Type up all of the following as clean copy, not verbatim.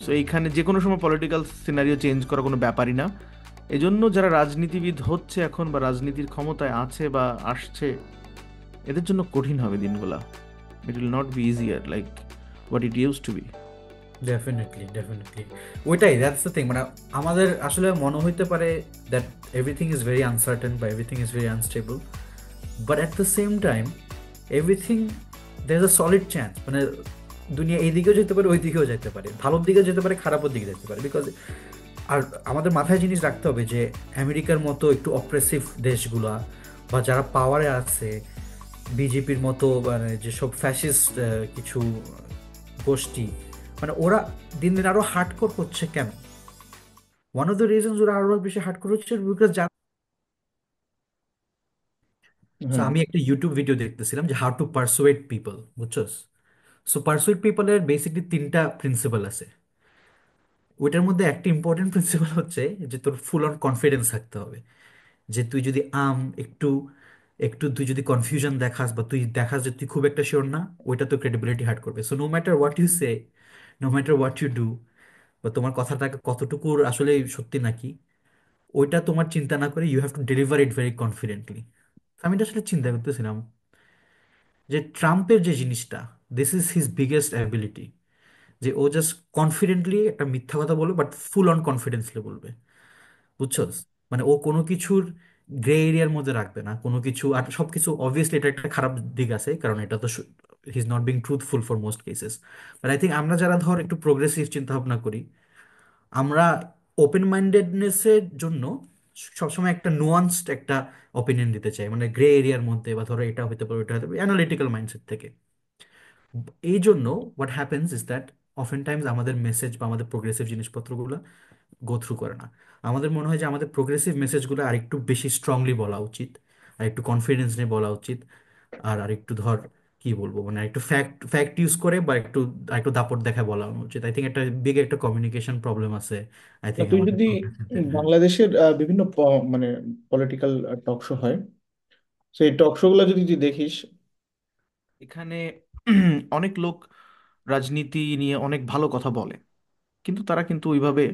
So এইখানে যে কোনো সময় পলিটিক্যাল সিনারিও চেঞ্জ করা কোনো ব্যাপারই না। এজন্য যারা রাজনীতিবিদ হচ্ছে এখন বা রাজনীতির ক্ষমতায় আছে বা আসছে, এদের জন্য কঠিন হবে দিনগুলা। It will not be easier like what it use to be. Definitely, definitely. ওইটাই, দ্যাটস দ্য থিং। মানে আমাদের আসলে মনে হইতে পারে that everything is very uncertain বা everything is very unstable, but at the same time everything, there is a solid chance. মানে দুনিয়া এই দিকেও যেতে পারে, ওই দিকেও যেতে পারে, ভালোর দিকেও যেতে পারে, খারাপের দিকে যেতে পারে। বিকজ আর আমাদের মাথায় জিনিস রাখতে হবে যে আমেরিকার মতো একটু অপ্রেসিভ দেশগুলা বা যারা পাওয়ারে আছে, বিজেপির মতো মানে যেসব ফ্যাসিস্ট কিছু গোষ্ঠী, মানে ওরা দিন দিন আরো হার্ডকোর হচ্ছে কেন? ওয়ান অফ দ্য রিজনস ওরা আরো বেশি হার্ডকোর হচ্ছে বিকজ হুম। আমি একটা ইউটিউব ভিডিও দেখতেছিলাম যে হাউ টু পারসুয়েট পিপল, বুঝছস? সো পারসুয়েট পিপলের বেসিকলি তিনটা প্রিন্সিপাল আছে। ওইটার মধ্যে একটা ইম্পর্টেন্ট প্রিন্সিপাল হচ্ছে যে তোর ফুল অন কনফিডেন্স থাকতে হবে। যে তুই যদি একটু একটু তুই যদি কনফিউশন দেখাস বা তুই দেখাস যে তুই খুব একটা শিওর না, ওইটা তো ক্রেডিবিলিটি হার্ট করবে। So no matter what you say, no matter what you do, বা তোমার কথাটাকে কতটুকু আসলে সত্যি নাকি, ওইটা তোমার চিন্তা না করে you have to deliver it very confidently. আমি এটা আসলে চিন্তা করতেছিলাম যে ট্রাম্পের যে জিনিসটা, this is his biggest ability, যে ও জাস্ট কনফিডেন্টলি একটা মিথ্যা কথা বলবে, বাট ফুল অন কনফিডেন্সলি বলবে, বুঝছস? মানে ও কোনো কিছুর গ্রে এরিয়ার মধ্যে রাখবে না কোনো কিছু। আর সবকিছু অবভিয়াসলি এটা একটা খারাপ দিক আছে, কারণ এটা তো he is not being truthful for most cases. But I think আমরা যারা ধর একটু প্রোগ্রেসিভ চিন্তা ভাবনা করি, আমরা ওপেন মাইন্ডেডনেসের জন্য সবসময় একটা নুয়ান্সড একটা অপিনিয়ন দিতে চাই, মানে গ্রে এরিয়ার মধ্যে, বা ধরো এটা হতে পারে ওটা হতে পারে, অ্যানালিটিক্যাল মাইন্ডসেট থেকে। এই জন্য what happens is that often Times আমাদের মেসেজ বা আমাদের প্রোগ্রেসিভ জিনিসপত্রগুলো গো থ্রু করে না। আমাদের মনে হয় যে আমাদের প্রোগ্রেসিভ মেসেজগুলো আরেকটু বেশি স্ট্রংলি বলা উচিত, আর একটু কনফিডেন্স নিয়ে বলা উচিত, আর আরেকটু ধর কি বলবো, মানে একটু ফ্যাক্ট ফ্যাক্ট ইউজ করে বা একটু একটু দাপট দেখায় বলা উচিত। আই থিঙ্ক একটা বিগ একটা কমিউনিকেশন প্রবলেম আছে আই না, থিঙ্ক তুই আমাদের যদি প্রোগ্রেসিভদের। হ্যাঁ। বাংলাদেশের বিভিন্ন মানে পলিটিক্যাল টক শো হয়, সেই টক শো গুলো যদি তুই দেখিস, এখানে অনেক লোক রাজনীতি নিয়ে অনেক ভালো কথা বলে, কিন্তু তারা কিন্তু ওইভাবে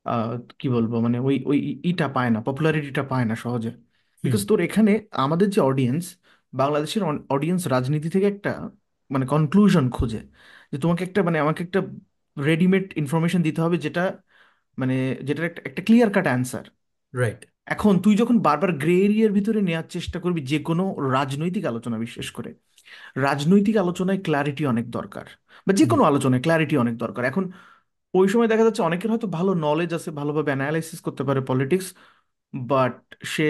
আহ, কি বলবো মানে ওই ওই ইটা পায় না, পপুলারিটিটা পায় না সহজে। হুম। বিকজ তোর এখানে আমাদের যে অডিয়েন্স, বাংলাদেশের অডিয়েন্স রাজনীতি থেকে একটা মানে কনক্লুশন খোঁজে, যে তোমাকে একটা মানে আমাকে একটা রেডিমেড ইনফরমেশন দিতে হবে যেটা মানে যেটার একটা একটা ক্লিয়ার কাট অ্যান্সার। রাইট। এখন তুই যখন বারবার গ্রে এরিয়ার ভিতরে নেওয়ার চেষ্টা করবি যে কোনো রাজনৈতিক আলোচনা, বিশেষ করে রাজনৈতিক আলোচনায় ক্ল্যারিটি অনেক দরকার, বা যে কোনো আলোচনায় ক্ল্যারিটি অনেক দরকার। এখন ওই সময় দেখা যাচ্ছে অনেকের হয়তো ভালো নলেজ আছে, ভালোভাবে অ্যানালাইসিস করতে পারে পলিটিক্স, বাট সে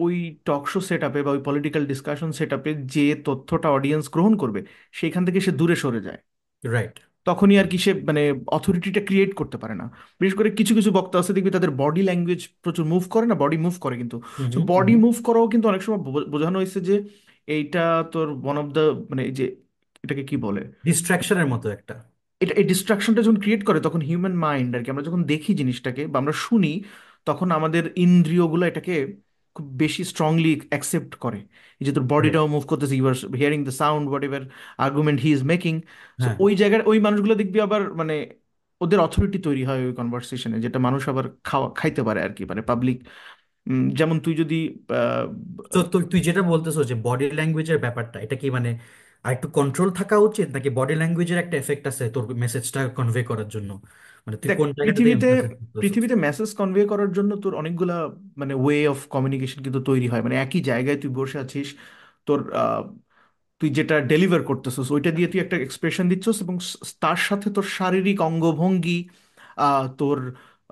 ওই টক শো সেট আপে বা ওই পলিটিক্যাল ডিসকাশন সেট আপে যে তথ্যটা অডিয়েন্স গ্রহণ করবে সেইখান থেকে সে দূরে সরে যায়। রাইট। তখনই আর কি সে মানে অথরিটিটা ক্রিয়েট করতে পারে না। বিশেষ করে কিছু কিছু বক্তা আছে দেখবি তাদের বডি ল্যাঙ্গুয়েজ প্রচুর মুভ করে, না বডি মুভ করে কিন্তু। হুম তো হুম বডি হুম। মুভ করাও কিন্তু অনেক সময় বোঝানো হয়েছে যে এইটা তোর ওয়ান অফ দ্য মানে এই যে এটাকে কি বলে, ডিস্ট্রাকশনের মতো একটা। এটা এই ডিস্ট্রাকশনটা যখন ক্রিয়েট করে তখন হিউম্যান মাইন্ড আর কি, আমরা যখন দেখি জিনিসটাকে বা আমরা শুনি, তখন আমাদের ইন্দ্রিয়গুলো এটাকে খুব বেশি স্ট্রংলি অ্যাকসেপ্ট করে। এই যে তোর রাইট। বডিটাও মুভ করতেছে, you are hearing the sound whatever argument he is making. So হ্যাঁ। ওই জায়গায় ওই মানুষগুলো দেখবি আবার মানে ওদের অথরিটি তৈরি হয় ওই কনভারসেশনে, যেটা মানুষ আবার খাইতে পারে আর কি, মানে পাবলিক। যেমন তুই যদি আহ, তো তুই তুই যেটা বলতেছো যে বডি ল্যাঙ্গুয়েজের ব্যাপারটা, এটা কি মানে আর একটু কন্ট্রোল থাকা উচিত, নাকি বডি ল্যাঙ্গুয়েজের একটা এফেক্ট আছে তোর মেসেজটা কনভে করার জন্য? মানে তুই দেখ, কোন জায়গাটাতে পৃথিবীতে এমফাসিস করতেছিস? পৃথিবীতে মেসেজ কনভে করার জন্য তোর অনেকগুলা মানে ওয়ে অফ কমিউনিকেশন কিন্তু তৈরি হয়। মানে একই জায়গায় তুই বসে আছিস, তোর তুই যেটা ডেলিভার করতেছিস ওইটা দিয়ে তুই একটা এক্সপ্রেশন দিচ্ছস, এবং তার সাথে তোর শারীরিক অঙ্গভঙ্গি, তোর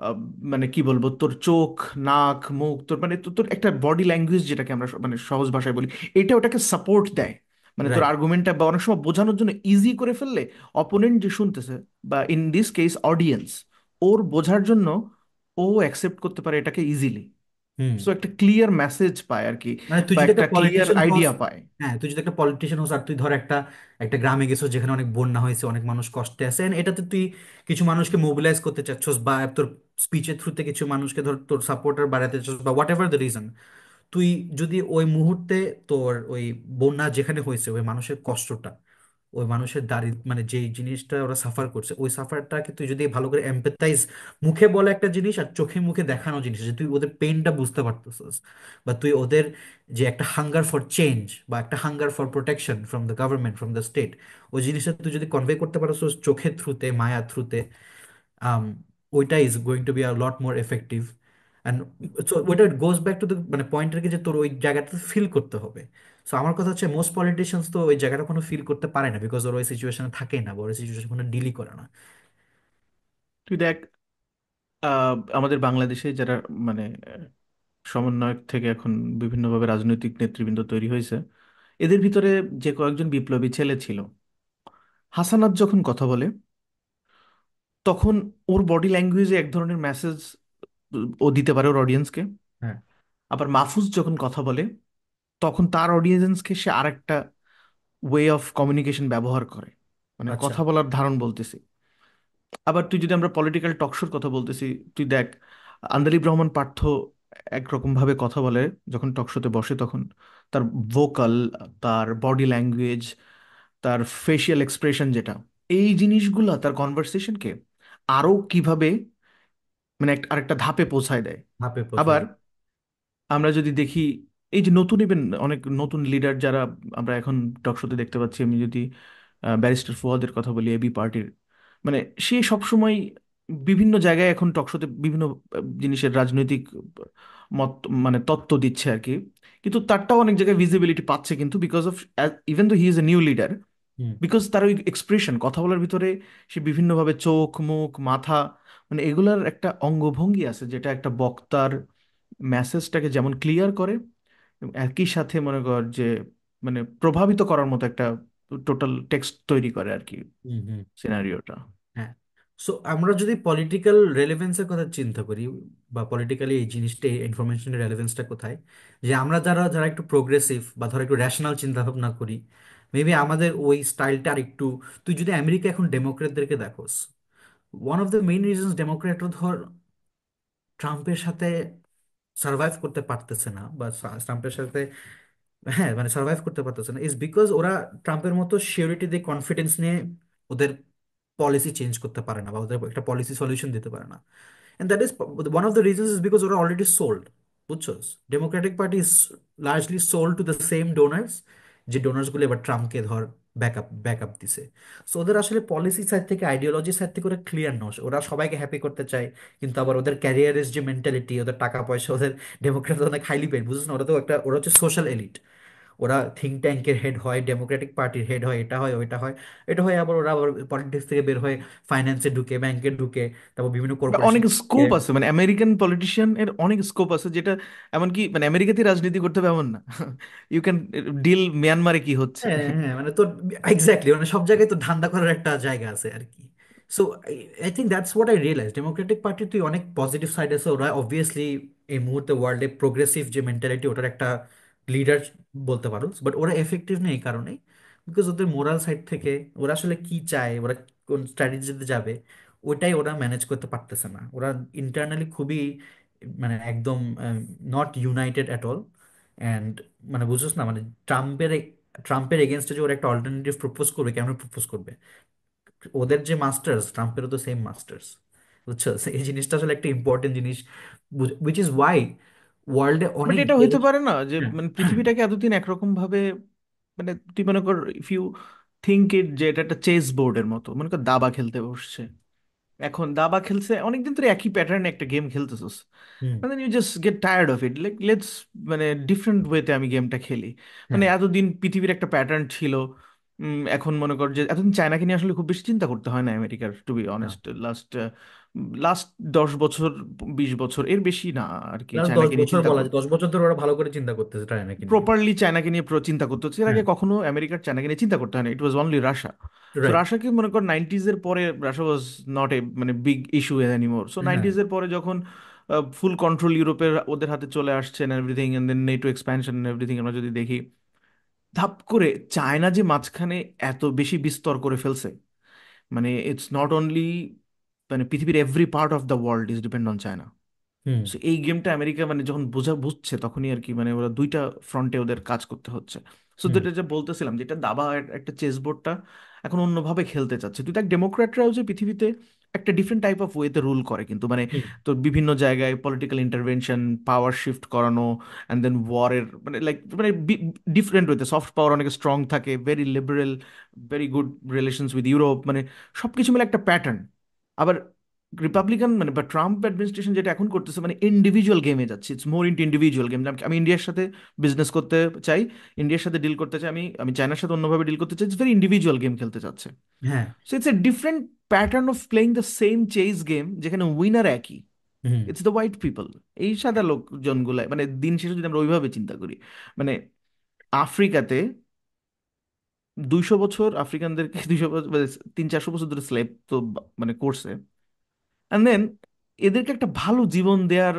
আহ, মানে কি বলবো, তোর চোখ, নাক, মুখ, তোর মানে তোর তোর একটা বডি ল্যাঙ্গুয়েজ যেটাকে আমরা মানে সহজ ভাষায় বলি, এটা ওটাকে সাপোর্ট দেয়। মানে তোর রাইট। আর্গুমেন্টটা বা অনেক সময় বোঝানোর জন্য ইজি করে ফেললে অপোনেন্ট যে শুনতেছে, বা ইন দিস কেস অডিয়েন্স, ওর বোঝার জন্য ও অ্যাকসেপ্ট করতে পারে এটাকে ইজিলি। হুম। সো একটা ক্লিয়ার মেসেজ পায় আর কি, মানে তুই বা যদি একটা একটা ক্লিয়ার পলিটিশিয়ান হস, আইডিয়া পায়। হ্যাঁ, তুই যদি একটা পলিটিশিয়ান হস আর তুই ধর একটা একটা গ্রামে গেছো যেখানে অনেক বন্যা হয়েছে, অনেক মানুষ কষ্টে আছে, and এটাতে তুই কিছু মানুষকে মোবিলাইজ করতে চাচ্ছস, বা তোর স্পিচের থ্রুতে কিছু মানুষকে ধর তোর সাপোর্টার বাড়াতে চাচ্ছস, বা হোয়াট এভার দ্য রিজন, তুই যদি ওই মুহূর্তে তোর ওই বন্যা যেখানে হয়েছে ওই মানুষের কষ্টটা ওই মানুষের মানে যে জিনিসটা ওরা সাফার করছে, ওই সাফারটাকে তুই যদি ভালো করে এম্পাথাইজ, মুখে বলে একটা জিনিস আর চোখে মুখে দেখানো জিনিস, যে তুই ওদের পেইনটা বুঝতে পারতেছিস, বা তুই ওদের যে একটা হাঙ্গার ফর চেঞ্জ বা একটা hunger for protection from the government, from the state, ওই জিনিসটা তুই যদি কনভে করতে পারো চোখের থ্রুতে, মায়া থ্রুতে, um, ওইটা is going to be a lot more effective. And so ওইটা গোজ ব্যাক টু দ্য মানে পয়েন্টের কি, যে তোর ওই জায়গাটা ফিল করতে হবে। সো আমার কথা হচ্ছে মোস্ট পলিটিশিয়ানস তো ওই জায়গাটা কোনো ফিল করতে পারে না, বিকজ ওর ওই সিচুয়েশনে থাকেই না, বা ওই সিচুয়েশন কোনো ডিলই করে না। তুই দেখ, আমাদের বাংলাদেশে যারা মানে সমন্বয়ক থেকে এখন বিভিন্নভাবে রাজনৈতিক নেতৃবৃন্দ তৈরি হয়েছে, এদের ভিতরে যে কয়েকজন বিপ্লবী ছেলে ছিল, হাসানাত যখন কথা বলে তখন ওর বডি ল্যাঙ্গুয়েজে এক ধরনের মেসেজ ও দিতে পারে ওর অডিয়েন্সকে। হ্যাঁ। আবার মাহফুজ যখন কথা বলে তখন তার অডিয়েন্সকে সে আরেকটা ওয়ে অফ কমিউনিকেশন ব্যবহার করে, মানে আচ্ছা। কথা বলার ধারণ বলতেছি। আবার তুই যদি আমরা পলিটিক্যাল টকশোর কথা বলতেছি, তুই দেখ আন্দালিব রহমান পার্থ একরকম ভাবে কথা বলে যখন টকশোতে বসে, তখন তার ভোকাল, তার বডি ল্যাঙ্গুয়েজ, তার ফেশিয়াল এক্সপ্রেশন যেটা, এই জিনিসগুলা তার কনভারসেশনকে আরো কিভাবে মানে আরেকটা ধাপে পৌঁছায় দেয়। হাপে পৌঁছে আবার দেয়। আমরা যদি দেখি এই যে নতুন ইভেন অনেক নতুন লিডার যারা আমরা এখন টকশোতে দেখতে পাচ্ছি, আমি যদি ব্যারিস্টার ফুয়াদের কথা বলি এবি পার্টির, মানে সে সবসময় বিভিন্ন জায়গায় এখন টকশোতে বিভিন্ন জিনিসের রাজনৈতিক মত মানে তত্ত্ব দিচ্ছে আর কি। কিন্তু তারটাও অনেক জায়গায় ভিজিবিলিটি পাচ্ছে, কিন্তু because of even though he is a new leader, hmm. Because তার ওই এক্সপ্রেশন কথা বলার ভিতরে সে বিভিন্নভাবে চোখ মুখ মাথা মানে এগুলার একটা অঙ্গভঙ্গি আছে যেটা একটা বক্তার মেসেজটাকে যেমন ক্লিয়ার করে, এবং একই সাথে মনে কর যে মানে প্রভাবিত করার মতো একটা টোটাল টেক্সট তৈরি করে আর কি হুম। হুম। সিনারিওটা। হ্যাঁ। সো আমরা যদি পলিটিক্যাল রেলেভেন্সের কথা চিন্তা করি, বা পলিটিক্যালি এই জিনিসটা, ইনফরমেশনের রেলেভেন্সটা কোথায়, যে আমরা যারা যারা একটু প্রোগ্রেসিভ বা ধরো একটু র্যাশনাল চিন্তা ভাবনা করি, মেবি আমাদের ওই স্টাইলটা আর একটু, তুই যদি আমেরিকা এখন ডেমোক্রেটদেরকে দেখোস, one of the main reasons ডেমোক্রেটরা ধর ট্রাম্পের সাথে সার্ভাইভ করতে পারতেছে না, বা ট্রাম্পের সাথে, হ্যাঁ মানে সার্ভাইভ করতে পারতেছে না, ইজ বিকজ ওরা ট্রাম্পের মতো সিওরিটি দিয়ে, কনফিডেন্স নিয়ে ওদের পলিসি চেঞ্জ করতে পারে না, বা ওদের একটা পলিসি সলিউশন দিতে পারে না। And that is one of the reasons is because ওরা already sold, বুঝছস? Democratic party is largely sold to the same donors, যে ডোনার্স গুলো এবার ট্রাম্পকে ধর ব্যাকআপ দিছে। সো ওদের আসলে পলিসি সাইড থেকে, আইডিওলজি সাইড থেকে ওরা ক্লিয়ার নয়, ওরা সবাইকে হ্যাপি করতে চায়, কিন্তু আবার ওদের ক্যারিয়ারের যে মেন্টালিটি, ওদের টাকা পয়সা, ওদের ডেমোক্রেট অনেক হাইলি পেড, বুঝছিস না? ওরা তো একটা, ওরা হচ্ছে সোশ্যাল এলিট। ওরা থিঙ্ক ট্যাঙ্কের হেড হয়, ডেমোক্রেটিক পার্টির হেড হয়, এটা হয় ওইটা হয়, এটা হয়, আবার ওরা আবার পলিটিক্স থেকে বের হয়ে ফাইন্যান্সে ঢুকে, ব্যাংকে ঢুকে, তারপর বিভিন্ন বা কর্পোরেশন। অনেক স্কোপ আছে, মানে আমেরিকান পলিটিশিয়ান এর অনেক স্কোপ আছে, যেটা এমনকি মানে আমেরিকাতেই রাজনীতি করতে হবে এমন না। ইউ ক্যান ডিল মিয়ানমারে কি হচ্ছে। হ্যাঁ, হ্যাঁ, মানে তোর এক্স্যাক্টলি, মানে সব জায়গায় তো ধান্দা করার একটা জায়গা আছে আর কি। So I think that's what I realise, democratic পার্টির তুই অনেক পজিটিভ সাইড আছে, ওরা অবভিয়াসলি এই মুহূর্তে ওয়ার্ল্ডে প্রোগ্রেসিভ যে মেন্টালিটি, ওটার একটা লিডার বলতে পারো, বাট ওরা এফেক্টিভ নেই এই কারণেই, বিকজ ওদের মোরাল সাইড থেকে ওরা আসলে কি চায়, ওরা কোন স্ট্র্যাটেজিতে যাবে, ওটাই ওরা ম্যানেজ করতে পারতেছে না। ওরা ইন্টারনালি খুবই মানে একদম not United at all. And মানে বুঝছ না, মানে ট্রাম্পের ট্রাম্পের এগেনস্টে যে ওরা একটা অল্টারনেটিভ প্রপোজ করবে, কেমন প্রপোজ করবে? ওদের যে মাস্টার্স, ট্রাম্পেরও তো সেম মাস্টার্স, বুঝছো? এই জিনিসটা আসলে একটা ইম্পর্টেন্ট জিনিস, উইচ ইজ ওয়াই ওয়ার্ল্ডে বাট অনেক এটা হইতে দেশ। পারে না যে হ্যাঁ। মানে পৃথিবীটাকে এতদিন একরকম ভাবে মানে তুই মনে কর ইফ ইউ থিঙ্ক ইট যে এটা একটা চেস বোর্ডের মতো, মনে কর দাবা খেলতে বসছে, এখন দাবা খেলছে অনেকদিন ধরে একই প্যাটার্নে একটা গেম খেলতেছিস, হুম। মানে you just get tired of it, like let's মানে ডিফারেন্ট ওয়েতে আমি গেমটা খেলি। মানে হ্যাঁ। এতদিন পৃথিবীর একটা প্যাটার্ন ছিল, এখন মনে কর যে এতদিন চায়নাকে নিয়ে আসলে খুব বেশি চিন্তা করতে হয় না আমেরিকার, টু বি না, অনেস্ট। লাস্ট লাস্ট 10 বছর 20 বছর এর বেশি না আর কি লাস্ট দশ চায়নাকে নিয়ে বছর চিন্তা বলা যায়, করতে, 10 বছর ধরে ওরা ভালো করে চিন্তা করতেছে চায়নাকে নিয়ে। প্রপারলি চায়নাকে নিয়ে চিন্তা করতে হচ্ছে। এর হ্যাঁ। আগে কখনো আমেরিকার চায়নাকে নিয়ে চিন্তা করতে হয় না, it was only Russia. So right. রাশাকে মনে কর নাইনটিজের পরে রাশা ওয়াজ নট এ মানে বিগ ইস্যু এনিমোর। সো হ্যাঁ। নাইনটিজের পরে যখন ফুল কন্ট্রোল ইউরোপের ওদের হাতে চলে আসছে everything, and then NATO expansion everything, আমরা যদি দেখি ধাপ করে চায়না যে মাঝখানে এত বেশি বিস্তর করে ফেলছে, মানে ইটস নট অনলি মানে পৃথিবীর every part of the world is depend on China. Hmm. So এই গেমটা আমেরিকা মানে যখন বুঝছে তখনই আর কি মানে ওরা দুইটা ফ্রন্টে ওদের কাজ করতে হচ্ছে। সো হুম। যেটা যে বলতেছিলাম, যেটা দাবা একটা চেস বোর্ডটা এখন অন্যভাবে খেলতে চাচ্ছে। তুই দেখ ডেমোক্র্যাটরাও যে পৃথিবীতে একটা ডিফারেন্ট টাইপ অফ ওয়েতে রুল করে কিন্তু, মানে হুম। তোর বিভিন্ন জায়গায় পলিটিক্যাল ইন্টারভেনশন, পাওয়ার শিফট করানো, অ্যান্ড দেন ওয়ারের মানে লাইক মানে ডিফারেন্ট ওয়েতে সফট পাওয়ার অনেক স্ট্রং থাকে, very liberal, very good relations with Europe, মানে সবকিছু মিলে একটা প্যাটার্ন। আবার রিপাবলিকান মানে বা ট্রাম্প অ্যাডমিনিস্ট্রেশন যেটা এখন করতেছে মানে ইন্ডিভিজুয়াল গেমে যাচ্ছে, it's more into individual game. আমি ইন্ডিয়ার সাথে বিজনেস করতে চাই, ইন্ডিয়ার সাথে ডিল করতে চাই, আমি আমি চায়নার সাথে অন্যভাবে ডিল করতে চাই, ইটস ভেরি ইন্ডিভিজুয়াল গেম খেলতে চাচ্ছে। হ্যাঁ। So it's a different pattern of playing the same chess game, যেখানে উইনার একই, hmm. It's the white people. এই সাদা লোকজনগুলা মানে দিন শেষে যদি আমরা ওইভাবে চিন্তা করি, মানে আফ্রিকাতে 200 বছর আফ্রিকানদেরকে 200 বছর মানে 300-400 বছর ধরে স্লেভ তো মানে করছে। অ্যান্ড দেন এদেরকে একটা ভালো জীবন দেওয়ার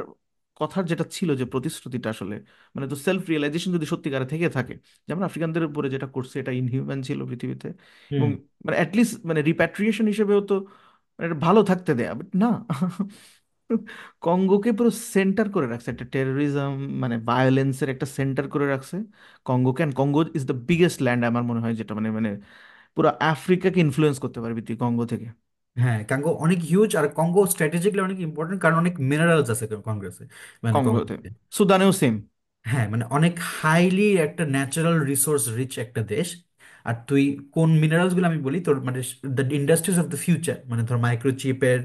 কথার যেটা ছিল, যে প্রতিশ্রুতিটা আসলে মানে তো সেলফ রিয়েলাইজেশন যদি সত্যিকারে থেকে থাকে, যেমন আফ্রিকানদের উপরে যেটা করছে এটা ইনহিউম্যান ছিল পৃথিবীতে। এবং হুম। মানে অ্যাটলিস্ট মানে রিপ্যাট্রিয়েশন হিসেবেও তো মানে এটা ভালো থাকতে দেয়া, বাট না। কঙ্গোকে পুরো সেন্টার করে রাখছে একটা টেরোরিজম মানে ভায়োলেন্সের একটা সেন্টার করে রাখছে কঙ্গোকে। And Congo is the biggest land আমার মনে হয়, যেটা মানে মানে পুরো আফ্রিকাকে ইনফ্লুয়েন্স করতে পারবি তুই কঙ্গো থেকে। হ্যাঁ, কঙ্গো অনেক হিউজ, আর কঙ্গো স্ট্র্যাটেজিক্যালি অনেক ইম্পর্টেন্ট, কারণ অনেক মিনারেলস আছে কংগ্রেসে, মানে কঙ্গোতে, কঙ্গোতে। সুদানেও সেম। হ্যাঁ, মানে অনেক হাইলি একটা ন্যাচারাল রিসোর্স রিচ একটা দেশ। আর তুই কোন মিনারেলস গুলো আমি বলি তোর, মানে the industries of the future, মানে ধর মাইক্রোচিপের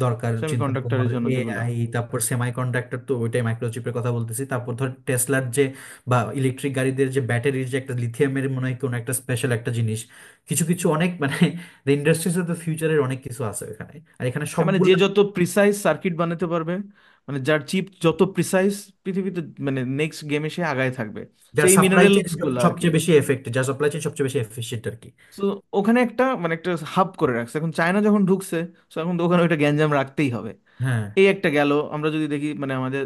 দরকার চিন্তা কর, সেমিকন্ডাক্টরের জন্য যেগুলো। এআই, তারপর সেমাই কন্ডাক্টর, তো ওইটাই মাইক্রোচিপের কথা বলতেছি। তারপর ধর টেসলার যে বা ইলেকট্রিক গাড়িদের যে ব্যাটারির যে একটা লিথিয়ামের মনে হয় কোনো একটা স্পেশাল একটা জিনিস, কিছু কিছু অনেক মানে দ্য ইন্ডাস্ট্রিজ অফ দ্য ফিউচারের অনেক কিছু আছে এখানে, আর এখানে হ্যাঁ মানে যে সবগুলো। যত প্রিসাইজ সার্কিট বানাতে পারবে, মানে যার চিপ যত প্রিসাইজ, পৃথিবীতে মানে নেক্সট গেমে সে আগায় থাকবে। যার সেই সাপ্লাই চেইন মিনারেলস গুলো আর কি। সবচেয়ে বেশি এফেক্টিভ, যার সাপ্লাই চেইন সবচেয়ে বেশি এফিশিয়েন্ট আর কি। তো ওখানে একটা মানে একটা হাব করে রাখছে, এখন চায়না যখন ঢুকছে, তো এখন তো ওখানে ওইটা গ্যাঞ্জাম রাখতেই হবে। হ্যাঁ। এই একটা গেল। আমরা যদি দেখি মানে আমাদের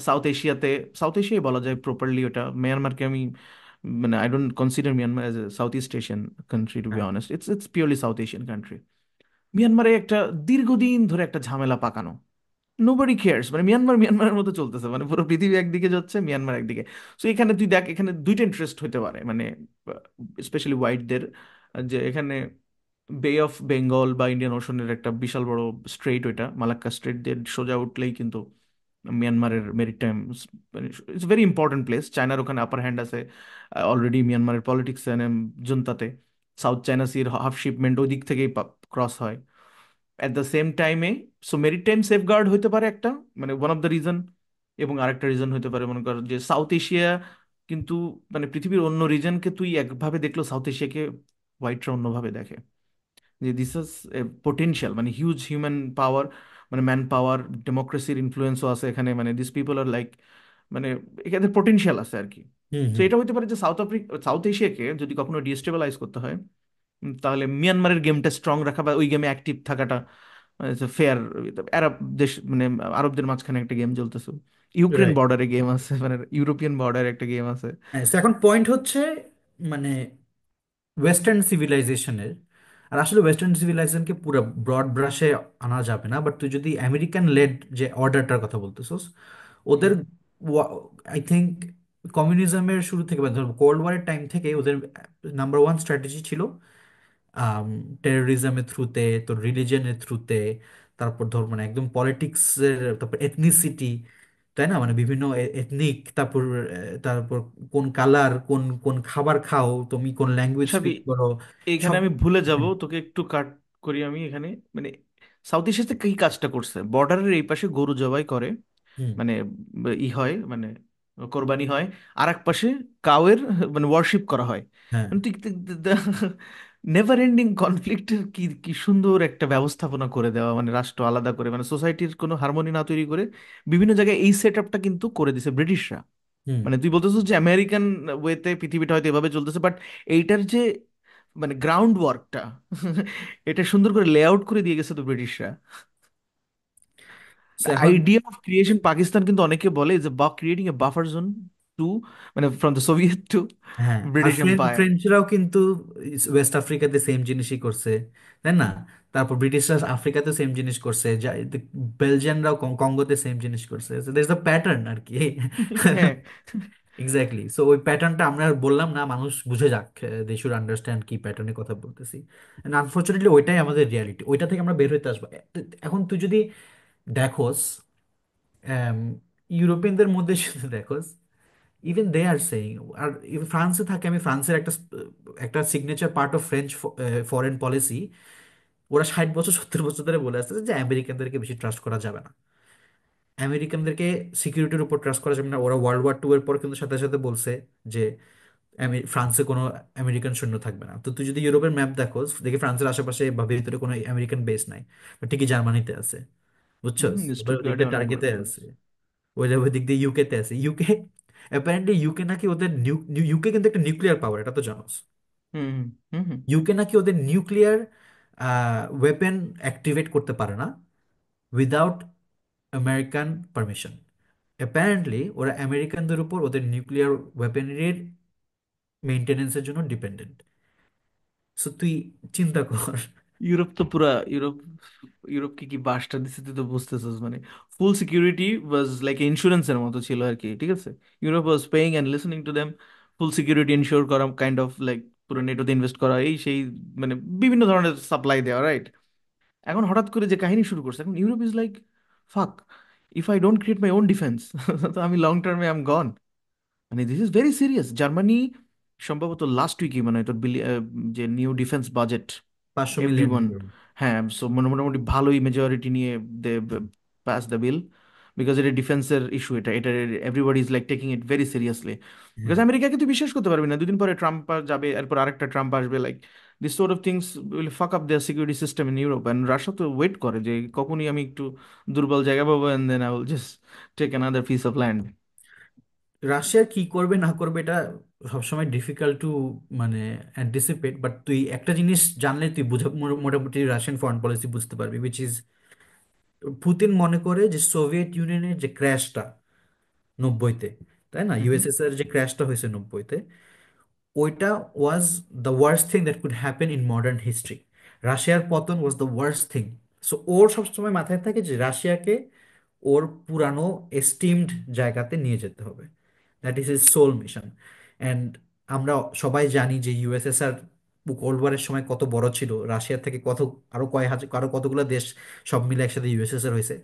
সাউথ এশিয়াতে, সাউথ এশিয়াই বলা যায় প্রপারলি ওটা, মিয়ানমারকে আমি মানে I don't consider Myanmar as a South East Asian country to be হ্যাঁ। Honest, it's it's purely South Asian country. মিয়ানমারে একটা দীর্ঘদিন ধরে একটা ঝামেলা পাকানো, নোবডি কেয়ার্স, মানে মিয়ানমার মিয়ানমারের মতো চলতেছে, মানে পুরো পৃথিবী একদিকে যাচ্ছে, মিয়ানমার একদিকে। সো এখানে তুই দেখ, এখানে দুইটা ইন্টারেস্ট হতে পারে মানে স্পেশালি হোয়াইটদের, যে এখানে বে অফ বেঙ্গল বা ইন্ডিয়ান ওশনের একটা বিশাল বড় স্ট্রেইট, ওইটা মালাক্কা স্ট্রেইট দিয়ে সোজা উঠলেই কিন্তু মিয়ানমারের মেরিটাইম, মানে ইটস ভেরি ইম্পর্টেন্ট প্লেস। চায়নার ওখানে আপার হ্যান্ড আছে অলরেডি মিয়ানমারের পলিটিক্স জুনতাতে। সাউথ চায়না সির হাফ শিপমেন্ট ওই দিক থেকেই ক্রস হয় অ্যাট দ্য সেম টাইমে। সো মেরিটাইম সেফগার্ড হতে পারে একটা মানে ওয়ান অফ দ্য রিজন। এবং আরেকটা রিজন হতে পারে মনে কর যে সাউথ এশিয়া কিন্তু মানে পৃথিবীর অন্য রিজনকে তুই একভাবে দেখলো, সাউথ এশিয়াকে হোয়াইটরা অন্যভাবে দেখে, যে দিস ইজ এ পোটেনশিয়াল মানে হিউজ হিউম্যান পাওয়ার, মানে ম্যান পাওয়ার, ডেমোক্রেসির ইনফ্লুয়েন্সও আছে এখানে, মানে দিস পিপল আর লাইক মানে এখানে পোটেনশিয়াল আছে আর কি। হুম। তো হুম। এটা হতে পারে যে সাউথ এশিয়াকে যদি কখনো ডিস্টেবলাইজ করতে হয়, তাহলে মিয়ানমারের গেমটা স্ট্রং রাখা বা ওই গেমে অ্যাক্টিভ থাকাটা ফেয়ার। আরব দেশ মানে আরবদের মাঝখানে একটা গেম চলতেছে, ইউক্রেন রাইট। বর্ডারে গেম আছে, মানে ইউরোপিয়ান বর্ডারে একটা গেম আছে। হ্যাঁ, তো এখন পয়েন্ট হচ্ছে মানে ওয়েস্টার্ন সিভিলাইজেশনের, আর আসলে ওয়েস্টার্ন সিভিলাইজেশনকে পুরো ব্রড ব্রাশে আনা যাবে না, বাট তুই যদি আমেরিকান লেড যে অর্ডারটার কথা বলতেছস, ওদের হুম। আই থিঙ্ক কমিউনিজমের শুরু থেকে বা ধর কোল্ড ওয়ারের টাইম থেকে ওদের নাম্বার ওয়ান স্ট্র্যাটেজি ছিল টেরোরিজমের থ্রুতে, তোর রিলিজনের থ্রুতে, তারপর ধর মানে একদম পলিটিক্সের, তারপর এথনিসিটি, তাই না, মানে বিভিন্ন এথনিক, তারপর তারপর কোন কালার, কোন কোন খাবার খাও তুমি, কোন ল্যাঙ্গুয়েজ সাবি, স্পিক করো, এইখানে সব। আমি ভুলে যাব হুম। তোকে একটু কাট করি আমি এখানে, মানে সাউথ এশিয়াতে কি কাজটা করছে, বর্ডারের এই পাশে গরু জবাই করে, হুম। মানে ই হয় মানে কোরবানি হয়, আর এক পাশে কাউয়ের মানে ওয়ার্শিপ করা হয়। হ্যাঁ। মানে তুই নেভার এন্ডিং কনফ্লিক্টের কি কি সুন্দর একটা ব্যবস্থাপনা করে দেওয়া, মানে রাষ্ট্র আলাদা করে, মানে সোসাইটির কোনো হারমোনি না তৈরি করে বিভিন্ন জায়গায় এই সেট আপটা কিন্তু করে দিছে ব্রিটিশরা। হুম। মানে তুই বলতেছিস যে আমেরিকান ওয়েতে পৃথিবীটা হয়তো এভাবে চলতেছে, বাট এইটার যে মানে গ্রাউন্ড ওয়ার্কটা এটা সুন্দর করে লে আউট করে দিয়ে গেছে তো ব্রিটিশরা। So এখন আইডিয়া অফ ক্রিয়েশন পাকিস্তান কিন্তু অনেকে বলে যে বা creating a buffer zone. To, মানে ফ্রম দ্য সোভিয়েত টু হ্যাঁ, আর ব্রিটিশ এম্পায়ার। ফ্রেঞ্চরাও কিন্তু ওয়েস্ট আফ্রিকাতে সেম জিনিসই করছে, তাই না? তারপর ব্রিটিশরা আফ্রিকাতে সেম জিনিস করছে, বেলজিয়ানরাও কঙ্গোতে সেম জিনিস করছে, দ্যাটস দ্য প্যাটার্ন আর কি। হ্যাঁ। এক্স্যাক্টলি, সো ওই প্যাটার্নটা আমরা আর বললাম না, মানুষ বুঝে যাক, দে শুড আন্ডারস্ট্যান্ড কি প্যাটার্নের কথা বলতেছি। আনফর্চুনেটলি ওইটাই আমাদের রিয়ালিটি, ওইটা থেকে আমরা বের হইতে আসবো। এখন তুই যদি দেখোস, আম, ইউরোপিয়ানদের মধ্যে শুধু দেখোস, ইভেন দে আর সেইং, আর even ফ্রান্সে থাকে, আমি ফ্রান্সের একটা একটা signature part of French foreign policy, ওরা 60 বছর 70 বছর ধরে বলে আসছে যে আমেরিকানদেরকে বেশি ট্রাস্ট করা যাবে না, আমেরিকানদেরকে সিকিউরিটির উপর ট্রাস্ট করা যাবে না। ওরা ওয়ার্ল্ড ওয়ার 2 এর পর কিন্তু সাথে সাথে বলছে যে ফ্রান্সে কোনো আমেরিকান সৈন্য থাকবে না। তো তুই যদি ইউরোপের ম্যাপ দেখো, দেখি ফ্রান্সের আশেপাশে বা ভিতরে কোনো আমেরিকান বেস নাই, বাট ঠিকই জার্মানিতে আছে, বুঝছস? ওদের ওদিক স্টুটগার্টে দিয়ে অনেকগুলো টার্গেতে ফ্রান্স। আছে, ওই দিক দিয়ে ইউকেতে আছে। ইউকে অ্যাপারেন্টলি, ইউকে নাকি ওদের ইউকে কিন্তু একটা নিউক্লিয়ার পাওয়ার, এটা তো জানোস। হুম হুম হুম। ইউকে নাকি ওদের নিউক্লিয়ার ওয়েপেন অ্যাক্টিভেট করতে পারে না উইদাউট আমেরিকান পারমিশন। অ্যাপারেন্টলি ওরা আমেরিকানদের উপর ওদের নিউক্লিয়ার ওয়েপেনারির মেনটেনেন্সের জন্য ডিপেন্ডেন্ট। সো তুই চিন্তা কর। ইউরোপ তো পুরা, ইউরোপ, ইউরোপকে কি বাসটা দিচ্ছে তুই তো বুঝতেছিস, মানে ফুল সিকিউরিটি ওয়াজ লাইক ইন্স্যুরেন্সের মতো ছিল আর কি, ঠিক আছে। Europe was paying and listening to them, full security ensure করা, কাইন্ড অফ লাইক পুরো নেটোতে ইনভেস্ট করা, এই সেই, মানে বিভিন্ন ধরনের সাপ্লাই দেওয়া, রাইট। এখন হঠাৎ করে যে কাহিনী শুরু করছে, এখন ইউরোপ ইজ লাইক, ফাক, if I don't create my own defence তো আমি লং টার্মে আই এম গন। মানে this is very serious. Germany সম্ভবত লাস্ট উইকে মানে তোর যে new defence budget, 500 million everyone, euro. হ্যাঁ, সো মোটামুটি ভালোই মেজরিটি নিয়ে দে পাস দ্য বিল, বিকজ এটা ডিফেন্সের ইস্যু, এটা এটা everybody is like taking it very seriously. Because হ্যাঁ, আমেরিকাকে তুই বিশ্বাস করতে পারবি না, দুদিন পরে ট্রাম্প যাবে, এরপর আরেকটা ট্রাম্প আসবে, like this sort of things will fuck up their security system in Europe. And Russia তো ওয়েট করে যে কখনই আমি একটু দুর্বল জায়গা পাবো, and then I will just take another piece of land. Russia কি করবে না করবে এটা সবসময় ডিফিকাল্ট টু মানে অ্যান্টিসিপেট, বাট তুই একটা জিনিস জানলে তুই বুঝে মোটামুটি রাশিয়ান ফরেন পলিসি বুঝতে পারবি, উইচ ইজ, পুতিন মনে করে যে সোভিয়েত ইউনিয়নের যে ক্র্যাশটা 90-তে, তাই না, ইউএসএসআর যে ক্র্যাশটা হয়েছে 90-তে, ওইটা was the worst thing that could happen in modern history. রাশিয়ার পতন was the worst thing. So ওর সবসময় মাথায় থাকে যে রাশিয়াকে ওর পুরানো এস্টিমড জায়গাতে নিয়ে যেতে হবে, that is his sole mission. And আমরা সবাই জানি যে ইউএসএসআর কোল্ড ওয়ারের সময় কত বড় ছিল, রাশিয়ার থেকে কত, আরো কয় হাজার, আরো কতগুলো দেশ সব মিলে একসাথে ইউএসএসআর হয়েছে।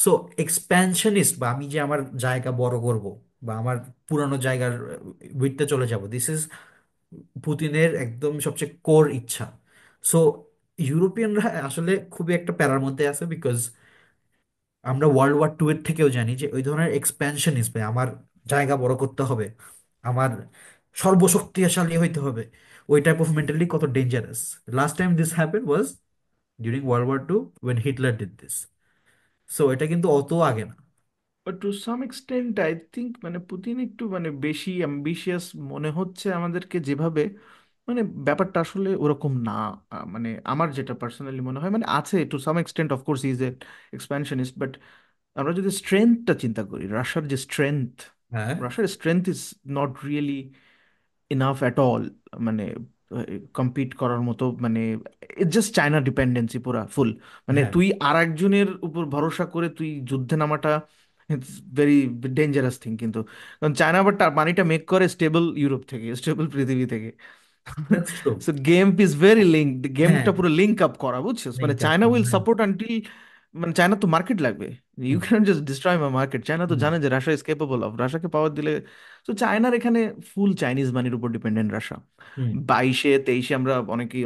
সো এক্সপ্যানশনিস্ট, বা আমি যে আমার জায়গা বড় করব, বা আমার পুরানো জায়গার উইথতে চলে যাব, দিস ইজ পুতিনের একদম সবচেয়ে কোর ইচ্ছা। সো ইউরোপিয়ানরা আসলে খুবই একটা প্যারার মধ্যে আছে, বিকজ আমরা ওয়ার্ল্ড ওয়ার 2 এর থেকেও জানি যে ওই ধরনের এক্সপ্যানশনিজমে, আমার জায়গা বড় করতে হবে, আমার সর্বশক্তিশালী হইতে হবে, ওই টাইপ অফ মেন্টালিটি কত dangerous. Last time this happen was during World War 2, when Hitler did this. So এটা কিন্তু অত আগে না। But to some extent I think মানে পুতিন একটু মানে বেশি অ্যাম্বিশিয়াস মনে হচ্ছে আমাদেরকে যেভাবে, মানে ব্যাপারটা আসলে ওরকম না। মানে আমার যেটা পার্সোনালি মনে হয়, মানে আছে to some extent, of course is a expansionist, but আমরা যদি স্ট্রেংথটা চিন্তা করি, রাশিয়ার যে স্ট্রেংথ, হ্যাঁ, রাশিয়ার strength is not really enough at all, মানে কম্পিট করার মতো, মানে ইটস জাস্ট চায়না ডিপেন্ডেন্সি পুরা ফুল। মানে হ্যাঁ, তুই আর একজনের উপর ভরসা করে তুই যুদ্ধে নামাটা, ইটস ভেরি ডেঞ্জারাস থিং কিন্তু। কারণ চায়না আবার তার মানিটা মেক করে স্টেবল ইউরোপ থেকে, স্টেবল পৃথিবী থেকে। That's true. So game is very linked, হ্যাঁ, গেমটা পুরো লিঙ্ক আপ করা, বুঝছিস, মানে লিঙ্ক আপ, চায়না উইল হ্যাঁ। সাপোর্ট আনটিল, মানে চায়না তো মার্কেট লাগবে, you hmm, can just destroy my market. China তো হুম, জানে যে রাশিয়া ইজ কেপেবল অফ, রাশিয়াকে পাওয়ার দিলে। তো চায়নার এখানে ফুল চাইনিজ মানির উপর ডিপেন্ডেন্ট রাশিয়া। হুম। 22-23 আমরা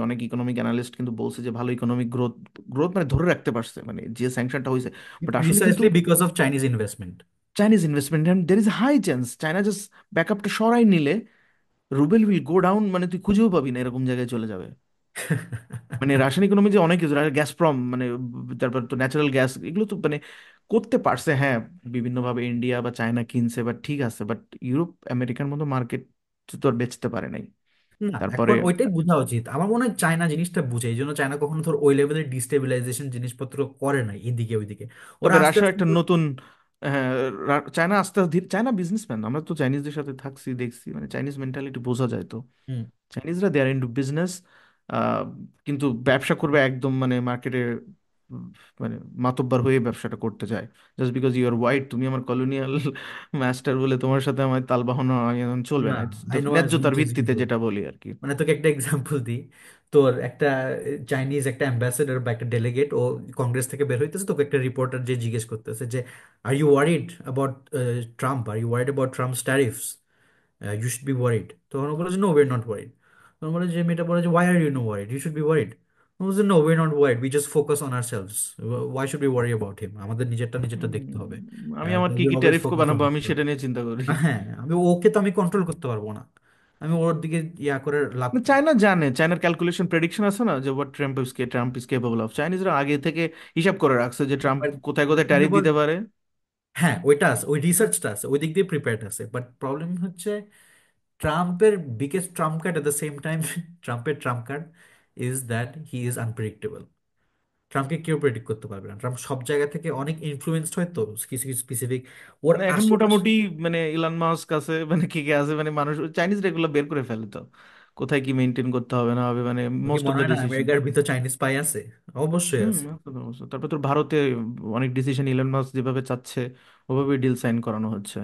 অনেক ইকোনমিক অ্যানালিস্ট কিন্তু বলছে যে ভালো ইকোনমিক গ্রোথ, গ্রোথ মানে ধরে রাখতে পারছে, মানে যে স্যাংশনটা হয়েছে। বাট আসলে কিন্তু precisely because of Chinese investment. Chinese investment, and there is high chance China just ব্যাকআপটা সরাই নিলে রুবেল উইল গো ডাউন, মানে তুই খুঁজেও পাবি না, এরকম জায়গায় চলে যাবে। মানে রাসায়নিক ইকোনমি যে অনেক কিছু, গ্যাসপ্রম মানে, তারপর তো ন্যাচারাল গ্যাস, এগুলো তো মানে করতে পারছে, হ্যাঁ, বিভিন্নভাবে ইন্ডিয়া বা চায়না কিনছে, বাট ঠিক আছে, বাট ইউরোপ আমেরিকার মতো মার্কেট তো আর বেচতে পারে নাই। না, তারপরে এখন ওইটাই বোঝা উচিত, আমার মনে হয় চায়না জিনিসটা বুঝে, এই জন্য চায়না কখনো ধর ওই লেভেলের ডিস্টেবিলাইজেশন জিনিসপত্র করে নাই এদিকে ওইদিকে। ওরা তবে আস্তে রাশিয়া আস্তে একটা নতুন হ্যাঁ, চায়না আস্তে ধীরে, চায়না বিজনেসম্যান, আমরা তো চাইনিজদের সাথে থাকছি দেখছি, মানে চাইনিজ মেন্টালিটি বোঝা যায় তো। হুম। চাইনিজরা দে আর ইনটু বিজনেস, কিন্তু ব্যবসা করবে একদম মানে মার্কেটে, মানে মাতব্বর হয়ে ব্যবসাটা করতে চায়। Just because you are white, তুমি আমার কলোনিয়াল মাস্টার বলে তোমার সাথে আমার তাল বাহানো এখন চলবে না, না। It's I just know as ন্যায্যতার মাচ এজ ইউ ভিত্তিতে ডু। যেটা বলি আর কি। মানে তোকে একটা এক্সাম্পল দিই। তোর একটা চাইনিজ একটা অ্যাম্বাসেডর বা একটা ডেলিগেট ও কংগ্রেস থেকে বের হইতেছে, তোকে একটা রিপোর্টার যে জিজ্ঞেস করতেছে যে are you worried about Trump, are you worried about Trump's tariffs, you should be worried. তখন ও বলে যে no we are not worried. তখন বলে যে মেয়েটা বলে যে why are you no worried, you should be worried. বলছে no we are not worried, we just focus on ourselves, why should be worry about him, আমাদের নিজেরটা নিজেরটা দেখতে হবে, আমি আমার কি উই কি অলওয়েজ ট্যারিফ ফোকাস অন বানাবো আমি আওয়ার। সেটা নিয়ে চিন্তা করি। হ্যাঁ, আমি ওকে তো আমি কন্ট্রোল করতে পারবো না, আমি ওর দিকে ইয়া করে লাভ। না, চায়না জানে, চায়নার ক্যালকুলেশন প্রেডিকশন আছে না, যে what Trump is capable of. চাইনিজরা আগে থেকে হিসাব করে রাখছে যে ট্রাম্প বাট কোথায় কোথায় থিং ট্যারিফ অ্যাবাউট, দিতে পারে। হ্যাঁ ওইটা আছে, ওই রিসার্চটা আছে, ওই দিক দিয়ে প্রিপেয়ার্ড আছে। বাট প্রবলেম হচ্ছে ট্রাম্পের biggest trump card at the same time, ট্রাম্পের trump card is that he is unpredictable. ট্রাম্পকে কেউ প্রেডিক্ট করতে পারবে না, ট্রাম্প সব জায়গা থেকে অনেক ইনফ্লুয়েন্সড হয় তো কিছু কিছু স্পেসিফিক ওর মানে এখন আশেপাশে। মোটামুটি মানে ইলন মাস্ক আছে, মানে কে কে আছে, মানে মানুষ চাইনিজ এগুলো বের করে ফেলে তো, কোথায় কি মেনটেন করতে হবে না হবে, মানে তোর কি মোস্ট অফ মনে দ্য হয় না ডিসিশন। আমেরিকার ভিতর চাইনিজ পাই আছে? অবশ্যই হুম, আছে। আছে তো অবশ্য। তারপর তোর ভারতে অনেক ডিসিশন ইলন মাস্ক যেভাবে চাচ্ছে ওভাবে ডিল সাইন করানো হচ্ছে।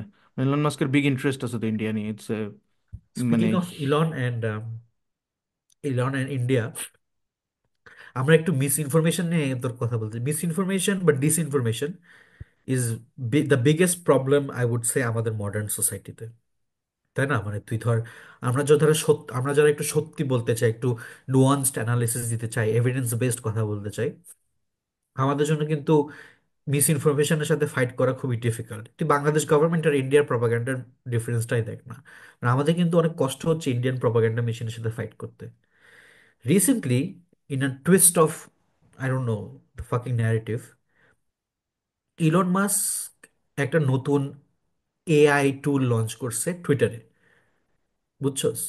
ইলন মাস্কের বিগ ইন্টারেস্ট আছে তো ইন্ডিয়া নিয়ে, ইটস মানে। Speaking of Elon and India, আমরা একটু মিস ইনফরমেশন নিয়ে তোর কথা বলতে, মিস ইনফরমেশন বা disinformation is the biggest problem I would say আমাদের মডার্ন সোসাইটিতে। তাই না? মানে তুই ধর, আমরা যারা একটু সত্যি বলতে চাই, একটু নুয়ান্সড অ্যানালিসিস দিতে চাই, এভিডেন্স বেসড কথা বলতে চাই, আমাদের জন্য কিন্তু মিস ইনফরমেশনের সাথে ফাইট করা খুবই ডিফিকাল্ট। তুই বাংলাদেশ গভর্নমেন্ট আর ইন্ডিয়ার প্রপাগান্ডার ডিফারেন্সটাই দেখ না, মানে আমাদের কিন্তু অনেক কষ্ট হচ্ছে ইন্ডিয়ান প্রপাগান্ডা মেশিনের সাথে ফাইট করতে। Recently, in a twist of I don't know the fucking narrative, Elon Musk একটা নতুন এআই টুল লঞ্চ করছে টুইটারে, বুঝছস?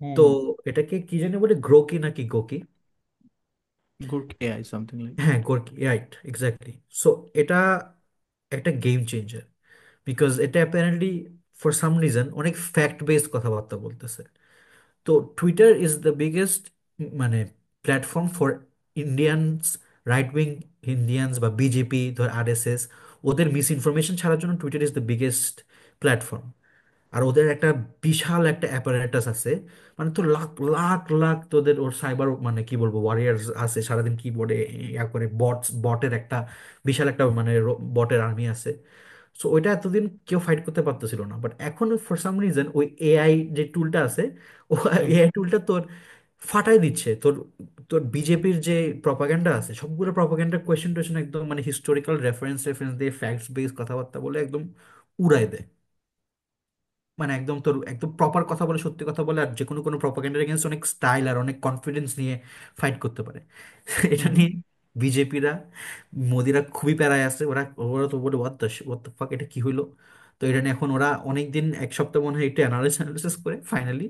হুম তো হুম। এটাকে কি জানি বলে, গ্রোকি নাকি গোকি? Good AI something like that. হ্যাঁ, গোরকি, রাইট, এক্স্যাক্টলি। সো এটা একটা গেম চেঞ্জার, বিকজ এটা অ্যাপারেন্টলি ফর সাম রিজন অনেক ফ্যাক্ট বেসড কথাবার্তা বলতেছে। তো টুইটার ইজ দ্য বিগেস্ট মানে platform for Indians, right wing Indians বা বিজেপি ধর আরএসএস, ওদের মিস ইনফরমেশন ছাড়ার জন্য Twitter is the biggest platform. আর ওদের একটা বিশাল একটা অ্যাপারেটাস আছে, মানে তো লাখ লাখ লাখ তোদের ওর সাইবার মানে কি বলবো ওয়ারিয়ার্স আছে, সারাদিন কিবোর্ডে ইয়া করে বটের একটা বিশাল একটা মানে বটের আর্মি আছে। সো ওইটা এতদিন কেউ ফাইট করতে পারতেছিল না, বাট এখন ফর সাম রিজন ওই এআই যে টুলটা আছে, ও হুম এআই টুলটা তোর ফাটাই দিচ্ছে তোর, তোর বিজেপির যে প্রপাগান্ডা আছে সবগুলো প্রপাগান্ডার কোয়েশ্চেন টোয়েশ্চেন একদম মানে হিস্টোরিক্যাল রেফারেন্স রেফারেন্স দিয়ে ফ্যাক্টস বেস কথাবার্তা বলে একদম উড়াই দেয়। মানে একদম তোর একদম প্রপার কথা বলে, সত্যি কথা বলে, আর যে কোনো কোনো প্রপাগান্ডার এগেনস্ট অনেক স্টাইল আর অনেক কনফিডেন্স নিয়ে ফাইট করতে পারে। এটা হুম। নিয়ে বিজেপিরা, মোদিরা খুবই প্যারায় আছে, ওরা ওরা তো বলে হোয়াট দ্য ফাক, এটা কি হইলো? তো এটা নিয়ে এখন ওরা অনেকদিন, এক সপ্তাহ মনে হয় একটু অ্যানালিসিস করে ফাইনালি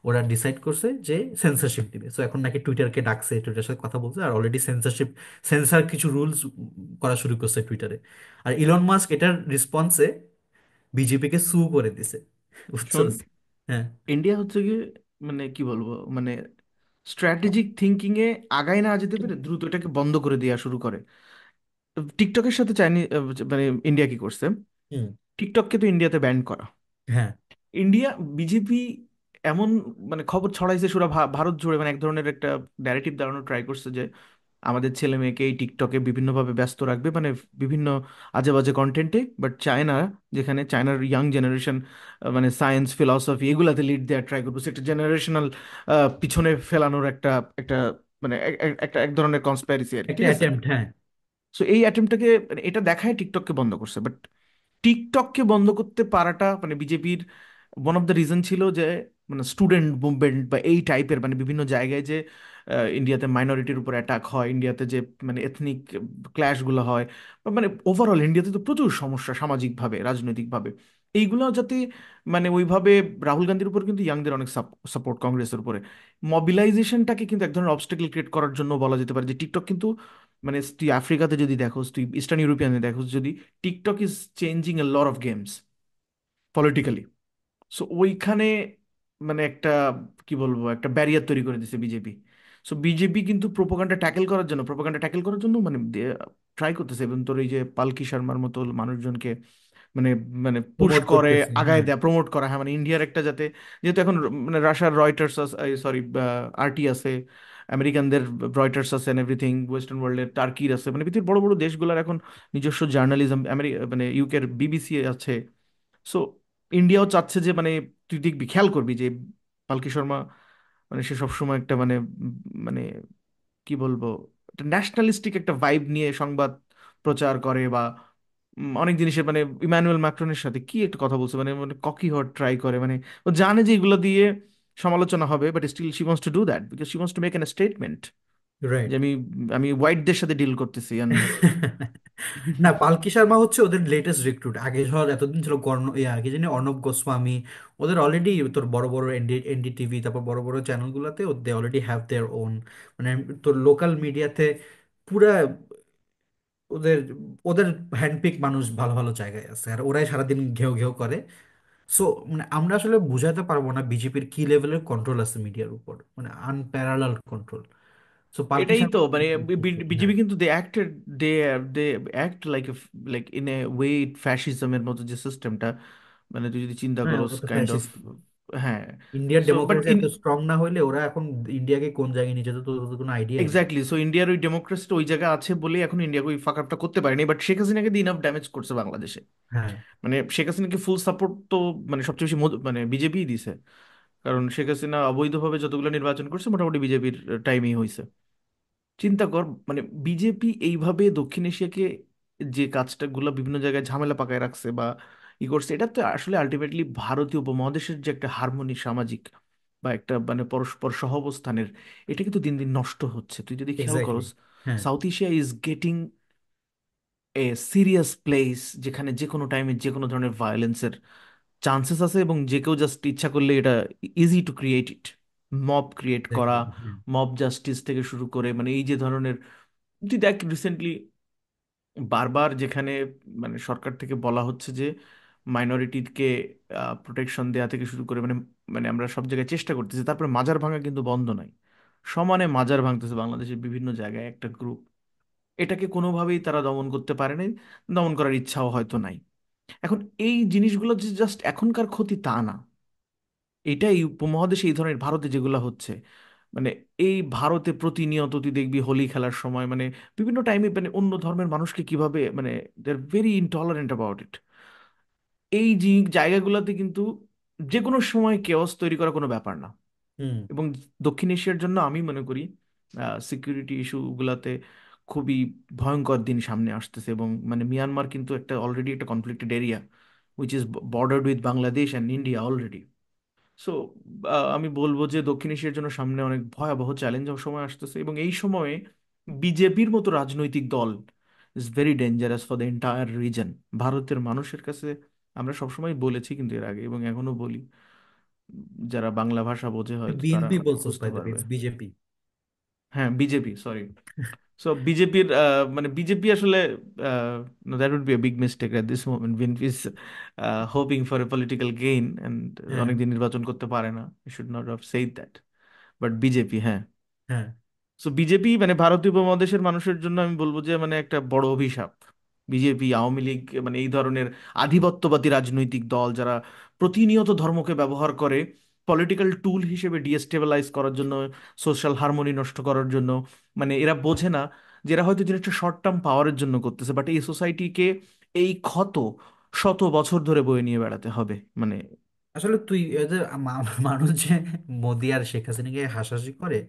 ওরা ডিসাইড করছে যে সেন্সরশিপ দিবে। সো এখন নাকি টুইটারকে ডাকছে, টুইটার সাথে কথা বলছে, আর অলরেডি সেন্সার কিছু রুলস করা শুরু করছে টুইটারে। আর ইলন মাস্ক এটার রেসপন্সে বিজেপিকে সু করে দিছে, শোন, বুঝছস? হ্যাঁ। ইন্ডিয়া হচ্ছে কি, মানে কি বলবো, মানে স্ট্র্যাটেজিক থিঙ্কিং এ আগায় না যেতে পেরে দ্রুত এটাকে বন্ধ করে দেওয়া শুরু করে। টিকটকের সাথে চাইনিজ মানে ইন্ডিয়া কি করছে, হুম। টিকটককে তো ইন্ডিয়াতে ব্যান করা। হ্যাঁ। ইন্ডিয়া, বিজেপি এমন মানে খবর ছড়াইছে সুরা ভারত জুড়ে, মানে এক ধরনের একটা ন্যারেটিভ দাঁড়ানো ট্রাই করছে যে আমাদের ছেলে মেয়েকে এই টিকটকে বিভিন্নভাবে ব্যস্ত রাখবে, মানে বিভিন্ন আজে বাজে কন্টেন্টে। বাট চায়না, যেখানে চায়নার ইয়াং জেনারেশন মানে সায়েন্স ফিলসফি এগুলাতে লিড দেওয়ার ট্রাই করবে, একটা জেনারেশনাল পিছনে ফেলানোর একটা একটা মানে একটা এক ধরনের কনস্পাইরেসি আর কি, একটা ঠিক আছে। অ্যাটেম্প্ট, হ্যাঁ। সো এই অ্যাটেম্পটাকে, মানে এটা দেখায় টিকটককে বন্ধ করছে। বাট টিকটককে বন্ধ করতে পারাটা মানে বিজেপির ওয়ান অফ দ্য রিজন ছিল যে মানে স্টুডেন্ট মুভমেন্ট বা এই টাইপের মানে বিভিন্ন জায়গায় যে ইন্ডিয়াতে মাইনরিটির উপর অ্যাটাক হয়, ইন্ডিয়াতে যে মানে এথনিক ক্ল্যাশগুলো হয়, বা মানে ওভারঅল ইন্ডিয়াতে তো প্রচুর সমস্যা সামাজিকভাবে রাজনৈতিকভাবে। এইগুলো যাতে মানে ওইভাবে, রাহুল গান্ধীর উপর কিন্তু ইয়াংদের অনেক সাপোর্ট কংগ্রেসের উপরে, মবিলাইজেশনটাকে কিন্তু এক ধরনের অবস্টাকেল ক্রিয়েট করার জন্য বলা যেতে পারে যে টিকটক কিন্তু, মানে তুই আফ্রিকাতে যদি দেখোস, তুই ইস্টার্ন ইউরোপিয়ানে দেখোস যদি, TikTok is changing A lot of games politically. So ওইখানে মানে একটা, কি বলবো, একটা ব্যারিয়ার তৈরি করে দিছে বিজেপি। সো বিজেপি কিন্তু প্রোপাগান্ডা ট্যাকেল করার জন্য মানে ট্রাই করতেছে, এবং তোর এই যে পালকি শর্মার মতো মানুষজনকে মানে মানে পুশ প্রমোট করে করতেছে, আগায় হ্যাঁ। দেয়, প্রমোট করা, হ্যাঁ, মানে ইন্ডিয়ার একটা যাতে, যেহেতু এখন মানে রাশিয়ার রয়টার্স, সরি, আরটি আছে, আমেরিকানদের রয়টার্স আছে, এন্ড এভরিথিং, ওয়েস্টার্ন ওয়ার্ল্ডের টার্কির আছে, মানে পৃথিবীর বড় বড় দেশগুলোর এখন নিজস্ব জার্নালিজম, মানে ইউকের বিবিসি আছে। সো ইন্ডিয়াও চাচ্ছে যে মানে, তুই দেখবি, খেয়াল করবি যে পালকি শর্মা মানে সে সবসময় একটা মানে মানে কি বলবো, একটা ন্যাশনালিস্টিক একটা ভাইব নিয়ে সংবাদ প্রচার করে, বা অনেক জিনিসের মানে ইমানুয়েল ম্যাক্রনের সাথে কি একটা কথা বলছে, মানে মানে ককি হওয়ার ট্রাই করে, মানে ও জানে যে এগুলো দিয়ে সমালোচনা হবে, but still she wants to do that because she wants to make an statement যে রাইট। আমি আমি হোয়াইটদের সাথে ডিল করতেছি। না, পালকি শর্মা হচ্ছে ওদের লেটেস্ট রিক্রুট। আগে ধর এতদিন ছিল কি জানি অর্ণব গোস্বামী। ওদের অলরেডি তোর বড় বড় এনডিটিভি, তারপর বড় বড় চ্যানেলগুলোতে they already have their own, মানে তোর লোকাল মিডিয়াতে পুরা ওদের ওদের হ্যান্ডপিক মানুষ ভালো ভালো জায়গায় আছে, আর ওরাই সারাদিন ঘেউ ঘেউ করে। সো মানে আমরা আসলে বুঝাতে পারবো না বিজেপির কি লেভেলের কন্ট্রোল আছে মিডিয়ার উপর, মানে আনপ্যারালাল কন্ট্রোল। সো পালকি এটাই তো শর্মা মানে হ্যাঁ। বিজেপি কিন্তু they they act like like in a way ফ্যাসিজমের মতো যে সিস্টেমটা, মানে তুই যদি চিন্তা হ্যাঁ, করো ওরা তো কাইন্ড অফ, ফ্যাসিস্ট। হ্যাঁ। ইন্ডিয়ার সো বাট ডেমোক্রেসি এত স্ট্রং না হইলে ওরা এখন ইন্ডিয়াকে কোন জায়গায় নিয়ে যেত, তো কোনো আইডিয়াই নেই। এক্স্যাক্টলি, সো ইন্ডিয়ার ওই ডেমোক্রেসিটা ওই জায়গায় আছে বলেই এখন ইন্ডিয়াকে ওই ফাক আপটা করতে পারেনি, বাট শেখ হাসিনাকে দিয়ে ইনাফ ড্যামেজ করছে বাংলাদেশে। হ্যাঁ। মানে শেখ হাসিনাকে ফুল সাপোর্ট তো মানে সবচেয়ে বেশি মানে বিজেপিই দিছে, কারণ শেখ হাসিনা অবৈধভাবে যতগুলো নির্বাচন করছে মোটামুটি বিজেপির টাইমেই হয়েছে। চিন্তা কর, মানে বিজেপি এইভাবে দক্ষিণ এশিয়াকে যে কাজটা গুলো বিভিন্ন জায়গায় ঝামেলা পাকায় রাখছে বা ই করছে, এটা তো আসলে আলটিমেটলি ভারতীয় উপমহাদেশের যে একটা হারমোনি সামাজিক বা একটা মানে পরস্পর সহাবস্থানের, এটা কিন্তু দিন দিন নষ্ট হচ্ছে। তুই যদি খেয়াল এক্স্যাক্টলি। করস, হ্যাঁ। South Asia is getting a serious place, যেখানে যে কোনো টাইমে যে কোনো ধরনের ভায়োলেন্সের চান্সেস আছে, এবং যে কেউ জাস্ট ইচ্ছা করলে এটা easy to create it, mob create করা, এক্স্যাক্টলি। হ্যাঁ। মব জাস্টিস থেকে শুরু করে মানে এই যে ধরনের, তুই দেখ রিসেন্টলি বারবার যেখানে মানে সরকার থেকে বলা হচ্ছে যে মাইনরিটিকে প্রোটেকশন দেওয়া থেকে শুরু করে মানে মানে আমরা সব জায়গায় চেষ্টা করতেছি, তারপরে মাজার ভাঙা কিন্তু বন্ধ নাই, সমানে মাজার ভাঙতেছে বাংলাদেশের বিভিন্ন জায়গায় একটা গ্রুপ। এটাকে কোনোভাবেই তারা দমন করতে পারে নাই, দমন করার ইচ্ছাও হয়তো নাই। এখন এই জিনিসগুলো যে জাস্ট এখনকার ক্ষতি তা না, এটাই উপমহাদেশে এই ধরনের ভারতে যেগুলো হচ্ছে, মানে এই ভারতে প্রতিনিয়ত তুই দেখবি হোলি খেলার সময় মানে বিভিন্ন টাইমে মানে অন্য ধর্মের মানুষকে কিভাবে মানে they are very intolerant about it. এই যে জায়গাগুলোতে কিন্তু যে কোনো সময় কেওস তৈরি করা কোনো ব্যাপার না। হুম। এবং দক্ষিণ এশিয়ার জন্য আমি মনে করি সিকিউরিটি ইস্যুগুলোতে খুবই ভয়ঙ্কর দিন সামনে আসতেছে, এবং মানে মিয়ানমার কিন্তু একটা অলরেডি একটা conflicted area which is bordered with Bangladesh and India already. So আমি বলবো যে দক্ষিণ এশিয়ার জন্য সামনে অনেক ভয়াবহ চ্যালেঞ্জ সময় আসতেছে, এবং এই সময়ে বিজেপির মতো রাজনৈতিক দল is very dangerous for the entire reason. ভারতের মানুষের কাছে আমরা সবসময় বলেছি কিন্তু এর আগে, এবং এখনো বলি, যারা বাংলা ভাষা বোঝে হয়তো তারা বিএনপি বলছো, বুঝতে বাই দ্য ওয়ে, পারবে। It's BJP. হ্যাঁ, বিজেপি, সরি। সো বিজেপির মানে বিজেপি আসলে that would be a big mistake at this moment. BNP is hoping for a political gain and হ্যাঁ। অনেকদিন নির্বাচন করতে পারে না, should not have said that, but BJP, হ্যাঁ। হ্যাঁ। সো বিজেপি মানে ভারতীয় উপমহাদেশের মানুষের জন্য আমি বলবো যে মানে একটা বড় অভিশাপ। বিজেপি, আওয়ামী লীগ, মানে এই ধরনের আধিপত্যবাদী রাজনৈতিক দল যারা প্রতিনিয়ত ধর্মকে ব্যবহার করে পলিটিক্যাল টুল হিসেবে ডিএস্টেবিলাইজ করার জন্য, সোশ্যাল হারমোনি নষ্ট করার জন্য, মানে এরা বোঝে না যে এরা হয়তো জিনিসটা শর্ট টার্ম পাওয়ারের জন্য করতেছে, বাট এই সোসাইটিকে এই ক্ষত শত বছর ধরে বয়ে নিয়ে বেড়াতে হবে মানে। আসলে তুই এদের মানুষ যে মোদি আর শেখ হাসিনাকে হাসাহাসি করে,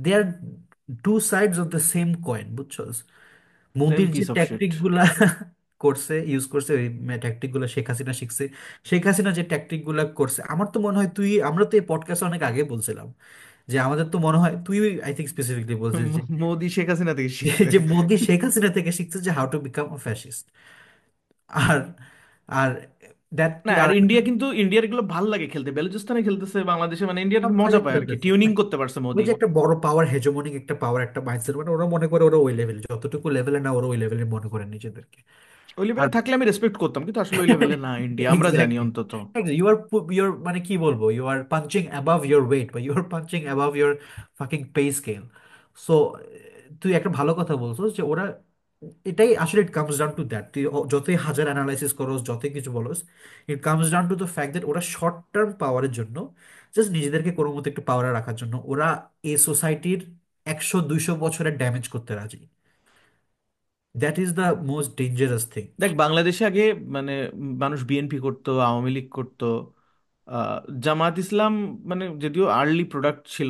they are two sides of the same coin, বুঝছস? সেম মোদির যে পিস অফ শিট। ট্যাকটিক গুলা ইউজ করছে, ওই ট্যাকটিক গুলা শেখ হাসিনা শিখছে। শেখ হাসিনা যে ট্যাকটিক গুলা করছে, আমার তো মনে হয় আমরা তো এই পডকাস্টে অনেক আগে বলছিলাম যে আমাদের তো মনে হয় তুই, আই থিঙ্ক স্পেসিফিকলি বলছিস যে মোদি শেখ হাসিনা থেকে শিখছে। যে মোদি শেখ হাসিনা থেকে শিখছে যে how to become a fascist. আর আর দ্যাট না, তুই আর আর ইন্ডিয়া কিন্তু, ইন্ডিয়ার এগুলো ভাল লাগে খেলতে, বেলুচিস্তানে খেলতেছে বাংলাদেশে, মানে ইন্ডিয়ার সব মজা জায়গায় পায় আর কি, খেলতেছে। টিউনিং করতে পারছে ওই মোদি। যে একটা বড় পাওয়ার, হেজমনিক একটা পাওয়ার, একটা মাইন্ডসেট, মানে ওরা মনে করে ওরা ওই লেভেল, যতটুকু লেভেলে না ওরা ওই লেভেলে মনে করে নিজেদেরকে। ওই আর লেভেলে থাকলে আমি রেসপেক্ট করতাম, কিন্তু আসলে ওই লেভেলে না ইন্ডিয়া, আমরা জানি এক্স্যাক্টলি, অন্তত। ইউ আর, ইউর মানে কি বলবো, you are punching above your weight, বা you are punching above your fucking pay scale. So তুই একটা ভালো কথা বলছো যে ওরা, এটাই আসলে it comes down to that, তুই যতই হাজার অ্যানালাইসিস করোস, যতই কিছু বলোস, it comes down to the fact that ওরা শর্ট টার্ম পাওয়ারের জন্য, জাস্ট নিজেদেরকে কোনো মতো একটু পাওয়ারে রাখার জন্য, ওরা এই সোসাইটির 100-200 বছরের ড্যামেজ করতে রাজি। That is the most dangerous thing. দেখ বাংলাদেশে আগে মানে মানুষ বিএনপি করতো, আওয়ামী লীগ করতো, আহ, জামাত ইসলাম মানে যদিও আর্লি প্রোডাক্ট ছিল,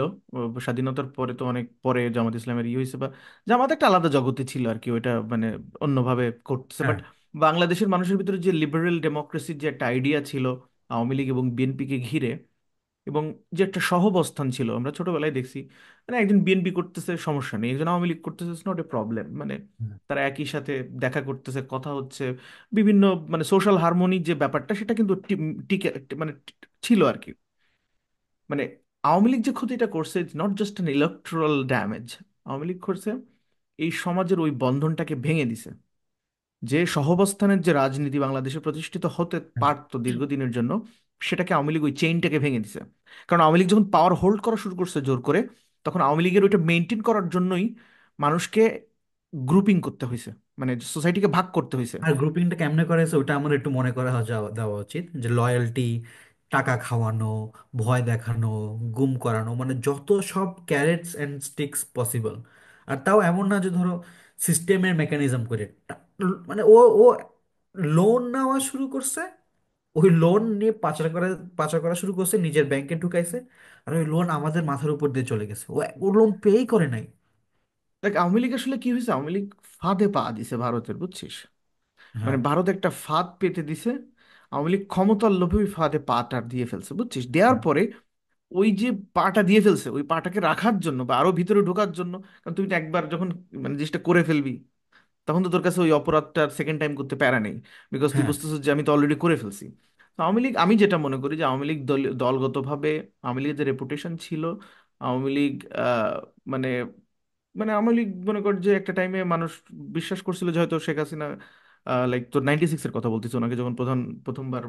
স্বাধীনতার পরে তো অনেক পরে জামাত ইসলামের ইয়ে হয়েছে, বা জামাত একটা আলাদা জগতে ছিল আর কি, ওইটা মানে অন্যভাবে করতেছে। হ্যাঁ, বাট বাংলাদেশের মানুষের ভিতরে যে লিবারেল ডেমোক্রেসির যে একটা আইডিয়া ছিল আওয়ামী লীগ এবং বিএনপিকে ঘিরে, এবং যে একটা সহাবস্থান ছিল, আমরা ছোটবেলায় দেখছি, মানে একজন বিএনপি করতেছে সমস্যা নেই, একজন আওয়ামী লীগ করতেছে, নট এ প্রবলেম, মানে তারা একই সাথে দেখা করতেছে, কথা হচ্ছে, বিভিন্ন মানে সোশ্যাল হারমোনি যে ব্যাপারটা, সেটা কিন্তু টিকে মানে ছিল আর কি। মানে আওয়ামী লীগ যে ক্ষতিটা করছে, it's not just an electoral damage. Awami League করছে এই সমাজের ওই বন্ধনটাকে ভেঙে দিছে, যে সহাবস্থানের যে রাজনীতি বাংলাদেশে প্রতিষ্ঠিত হতে হ্যাঁ। পারতো দীর্ঘদিনের জন্য, সেটাকে আওয়ামী লীগ ওই চেইনটাকে ভেঙে দিছে। কারণ আওয়ামী লীগ যখন পাওয়ার হোল্ড করা শুরু করছে জোর করে, তখন আওয়ামী লীগের ওইটা মেনটেন করার জন্যই মানুষকে গ্রুপিং করতে হয়েছে, মানে সোসাইটিকে ভাগ করতে হয়েছে। আর গ্রুপিংটা কেমনে করে ওটা আমার একটু মনে করা দেওয়া উচিত, যে লয়্যালটি, টাকা খাওয়ানো, ভয় দেখানো, গুম করানো, মানে যত সব ক্যারেটস অ্যান্ড স্টিক্স পসিবল। আর তাও এমন না যে ধরো সিস্টেমের মেকানিজম করে মানে ও লোন নেওয়া শুরু করছে, ওই লোন নিয়ে পাচার করা শুরু করছে, নিজের ব্যাংকে ঢুকাইছে, আর ওই লোন আমাদের মাথার উপর দিয়ে চলে গেছে, ও লোন পেই করে নাই। দেখ আওয়ামী লীগ আসলে কি হয়েছে, আওয়ামী লীগ ফাঁদে পা দিছে ভারতের, বুঝছিস? মানে হ্যাঁ, ভারত একটা ফাঁদ পেতে দিছে, আওয়ামী লীগ ক্ষমতার লোভে ওই ফাঁদে পাটা দিয়ে ফেলছে, বুঝছিস? দেওয়ার পরে ওই যে পাটা দিয়ে ফেলছে, ওই পাটাকে রাখার জন্য বা আরো ভিতরে ঢোকার জন্য, কারণ তুই তো একবার যখন মানে জিনিসটা করে ফেলবি, তখন তো তোর কাছে ওই অপরাধটা সেকেন্ড টাইম করতে প্যারা নেই, বিকজ তুই হ্যাঁ, বুঝতেছিস যে আমি তো অলরেডি করে ফেলছি। তো আওয়ামী লীগ, আমি যেটা মনে করি যে আওয়ামী লীগ দলগতভাবে আওয়ামী লীগের যে রেপুটেশন ছিল, আওয়ামী লীগ মানে মানে আওয়ামী লীগ মনে কর যে একটা টাইমে মানুষ বিশ্বাস করছিল যে হয়তো শেখ হাসিনা, লাইক তোর 96-এর কথা বলতেছে, ওনাকে যখন প্রথমবার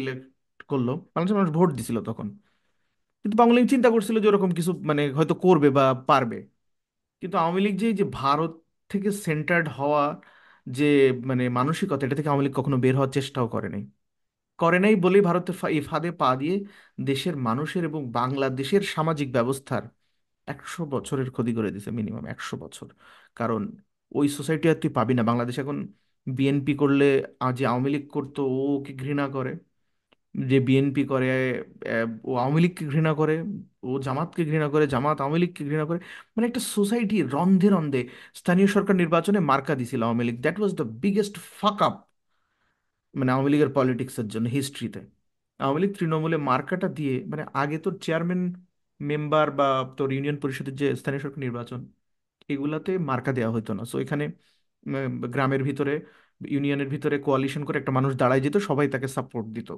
ইলেক্ট করলো, বাংলাদেশের মানুষ ভোট দিছিল তখন, কিন্তু আওয়ামী লীগ চিন্তা করছিল যে ওরকম কিছু মানে হয়তো করবে বা পারবে। কিন্তু আওয়ামী লীগ যে এই যে ভারত থেকে সেন্টার্ড হওয়া যে মানে মানসিকতা, এটা থেকে আওয়ামী লীগ কখনো বের হওয়ার চেষ্টাও করে নাই বলেই ভারতের এই ফাঁদে পা দিয়ে দেশের মানুষের এবং বাংলাদেশের সামাজিক ব্যবস্থার 100 বছরের ক্ষতি করে দিছে, মিনিমাম 100 বছর। কারণ ওই সোসাইটি আর তুই পাবি না বাংলাদেশ এখন। বিএনপি করলে, যে আওয়ামী লীগ করতো ও ওকে ঘৃণা করে, যে বিএনপি করে ও আওয়ামী লীগকে ঘৃণা করে, ও জামাতকে ঘৃণা করে, জামাত আওয়ামী লীগকে ঘৃণা করে। মানে একটা সোসাইটি রন্ধে রন্ধে। স্থানীয় সরকার নির্বাচনে মার্কা দিছিল Awami League, that was the biggest ফাক আপ মানে আওয়ামী লীগের পলিটিক্সের জন্য হিস্ট্রিতে। আওয়ামী লীগ তৃণমূলে মার্কাটা দিয়ে, মানে আগে তোর চেয়ারম্যান মেম্বার বা তোর ইউনিয়ন পরিষদের যে স্থানীয় সরকার নির্বাচন, এগুলাতে মার্কা দেওয়া হতো না। সো এখানে গ্রামের ভিতরে, ইউনিয়নের ভিতরে কোয়ালিশন করে একটা মানুষ দাঁড়ায় যেত, সবাই তাকে সাপোর্ট দিত,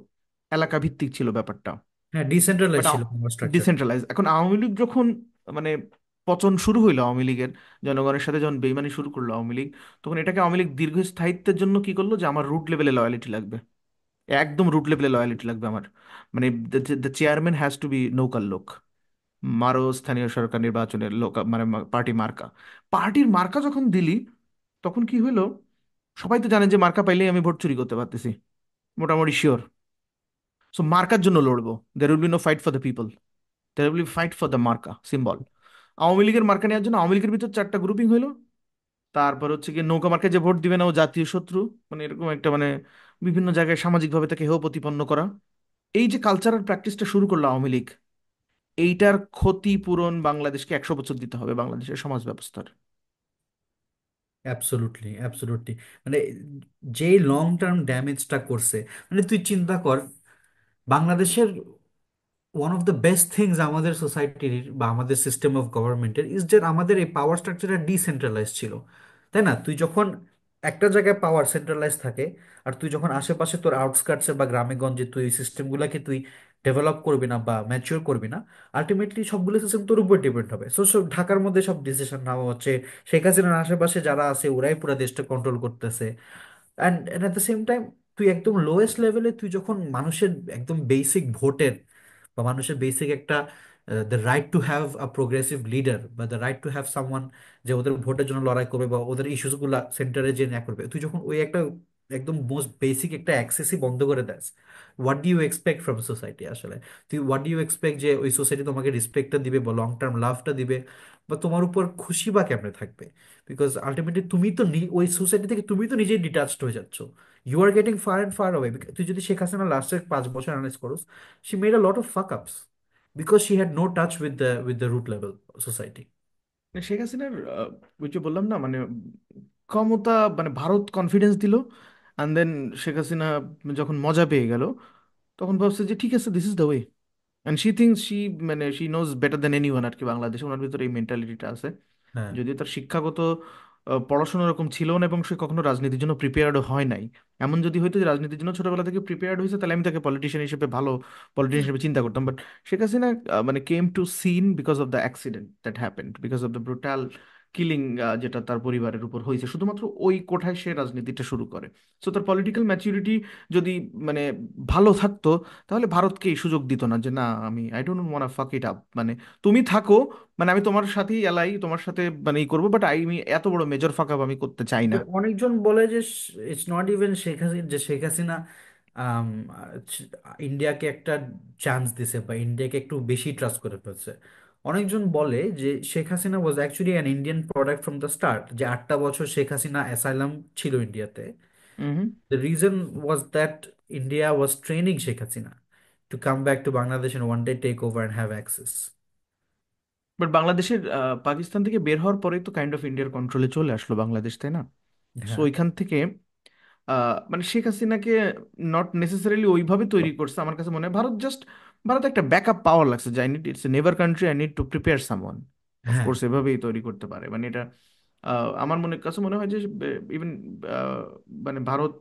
এলাকা ভিত্তিক ছিল ব্যাপারটা। হ্যাঁ, ডিসেন্ট্রালাইজ বাট ছিল স্ট্রাকচারটা। ডিসেন্ট্রালাইজ। এখন আওয়ামী লীগ যখন মানে পতন শুরু হইলো আওয়ামী লীগের, জনগণের সাথে যখন বেইমানি শুরু করলো আওয়ামী লীগ, তখন এটাকে আওয়ামী লীগ দীর্ঘস্থায়িত্বের জন্য কি করলো, যে আমার রুট লেভেলে লয়ালিটি লাগবে, একদম রুট লেভেলে লয়ালিটি লাগবে আমার, মানে the chairman has to be নৌকার লোক, মারো স্থানীয় সরকার নির্বাচনের লোক, মানে পার্টি মার্কা। পার্টির মার্কা যখন দিলি, তখন কি হলো, সবাই তো জানে যে মার্কা পাইলেই আমি ভোট চুরি করতে পারতেছি, মোটামুটি শিওর। সো মার্কার জন্য লড়বো, there will be no fight for the people, there will be fight for the মার্কা সিম্বল। আওয়ামী লীগের মার্কা নেওয়ার জন্য আওয়ামী লীগের ভিতর 4টা গ্রুপিং হইলো। তারপর হচ্ছে কি, নৌকা মার্কায় যে ভোট দিবে না ও জাতীয় শত্রু, মানে এরকম একটা মানে বিভিন্ন জায়গায় সামাজিকভাবে তাকে হেয় প্রতিপন্ন করা। এই যে কালচারাল প্র্যাকটিসটা শুরু করলো আওয়ামী লীগ, এইটার ক্ষতিপূরণ বাংলাদেশকে 100 বছর দিতে হবে, বাংলাদেশের সমাজ ব্যবস্থার। Absolutely, absolutely. মানে যে লং টার্ম ড্যামেজটা করছে, মানে তুই চিন্তা কর, বাংলাদেশের one of the best things আমাদের সোসাইটির বা আমাদের সিস্টেম অফ গভর্নমেন্টের ইজ যে আমাদের এই পাওয়ার স্ট্রাকচারটা ডিসেন্ট্রালাইজ ছিল। তাই না? তুই যখন একটা জায়গায় পাওয়ার সেন্ট্রালাইজ থাকে, আর তুই যখন আশেপাশে তোর আউটস্কার্টসে বা গ্রামে গঞ্জে তুই সিস্টেমগুলোকে তুই ডেভেলপ করবি না বা ম্যাচিওর করবি না, আলটিমেটলি সবগুলো সিস্টেম তোর উপর ডিপেন্ড হবে। সো সব ঢাকার মধ্যে সব ডিসিশন নেওয়া হচ্ছে, শেখ হাসিনার আশেপাশে যারা আছে ওরাই পুরো দেশটা কন্ট্রোল করতেছে। And at the same time তুই একদম লোয়েস্ট লেভেলে তুই যখন মানুষের একদম বেসিক ভোটের বা মানুষের বেসিক একটা the right to have a progressive leader বা the right to have someone যে ওদের ভোটের জন্য লড়াই করবে বা ওদের ইস্যুস গুলা সেন্টারে যে না করবে, তুই যখন ওই একটা একদম মোস্ট বেসিক একটা অ্যাক্সেসই বন্ধ করে দেস, what do you expect from society আসলে? তুই হোয়াট ডু ইউ এক্সপেক্ট যে ওই সোসাইটি তোমাকে রেসপেক্টটা দিবে বা লং টার্ম লাভটা দিবে বা তোমার উপর খুশি বা কেমনে থাকবে? বিকজ আলটিমেটলি তুমি তো ওই সোসাইটি থেকে তুমি তো নিজেই ডিটাচড হয়ে যাচ্ছ, you are getting far and far away. তুই যদি শেখ হাসিনা লাস্টের 5 বছর অ্যানালাইজ করস, she made a lot of fuck ups because she had no touch with the root level society. মানে শেখ হাসিনার ওই যে বললাম না, মানে ক্ষমতা, মানে ভারত কনফিডেন্স দিল, অ্যান্ড দেন শেখ হাসিনা যখন মজা পেয়ে গেল, তখন ভাবছে যে ঠিক আছে, this is the way. And she thinks she, মানে she knows better than anyone আর কি। বাংলাদেশে ওনার ভিতরে এই মেন্টালিটিটা আছে। হ্যাঁ, যদিও তার শিক্ষাগত পড়াশোনা এরকম ছিল না, এবং সে কখনো রাজনীতির জন্য প্রিপেয়ার্ড হয় নাই। এমন যদি হয়তো যে রাজনীতির জন্য ছোটবেলা থেকে প্রিপেয়ার্ড হয়েছে, তাহলে আমি তাকে পলিটিশিয়ান হিসেবে, ভালো পলিটিশিয়ান হিসেবে চিন্তা করতাম। বাট শেখ হাসিনা মানে came to scene because of the accident that happened, because of the brutal killing যেটা তার পরিবারের উপর হয়েছে, শুধুমাত্র ওই কোঠায় সে রাজনীতিটা শুরু করে। সো তার পলিটিক্যাল ম্যাচুরিটি যদি মানে ভালো থাকতো, তাহলে ভারতকে এই সুযোগ দিত না যে না, আমি আই ডোন্ট ওয়ান্ট ফাক ইট আপ, মানে তুমি থাকো, মানে আমি তোমার সাথেই এলাই, তোমার সাথে মানে ই করবো, বাট আমি এত বড় মেজর ফাঁক আমি করতে চাই না। বাট অনেকজন বলে যে it's not even Sheikh Hasina, যে শেখ হাসিনা আম, ইন্ডিয়াকে একটা চান্স দিছে বা ইন্ডিয়াকে একটু বেশি ট্রাস্ট করে ফেলছে। অনেকজন বলে যে Sheikh Hasina was actually an Indian product from the start, যে 8টা বছর শেখ হাসিনা অ্যাসাইলাম ছিল ইন্ডিয়াতে। হুম। The reason was that India was training Sheikh Hasina to come back to Bangladesh and one day take over and have access. But বাংলাদেশের পাকিস্তান থেকে বের হওয়ার পরেই তো কাইন্ড অফ ইন্ডিয়ার কন্ট্রোলে চলে আসলো বাংলাদেশ, তাই না? সো হ্যাঁ, ওইখান থেকে মানে শেখ হাসিনাকে নট নেসেসারিলি ওইভাবে তৈরি করছে আমার কাছে মনে হয়। ভারত জাস্ট, ভারত একটা ব্যাকআপ পাওয়ার লাগছে, যে আই নিড, ইটস এ নেবার country, I need to prepare someone. হ্যাঁ, অফকোর্স এভাবেই তৈরি করতে পারে, মানে এটা আমার কাছে মনে হয় যে ইভেন মানে ভারত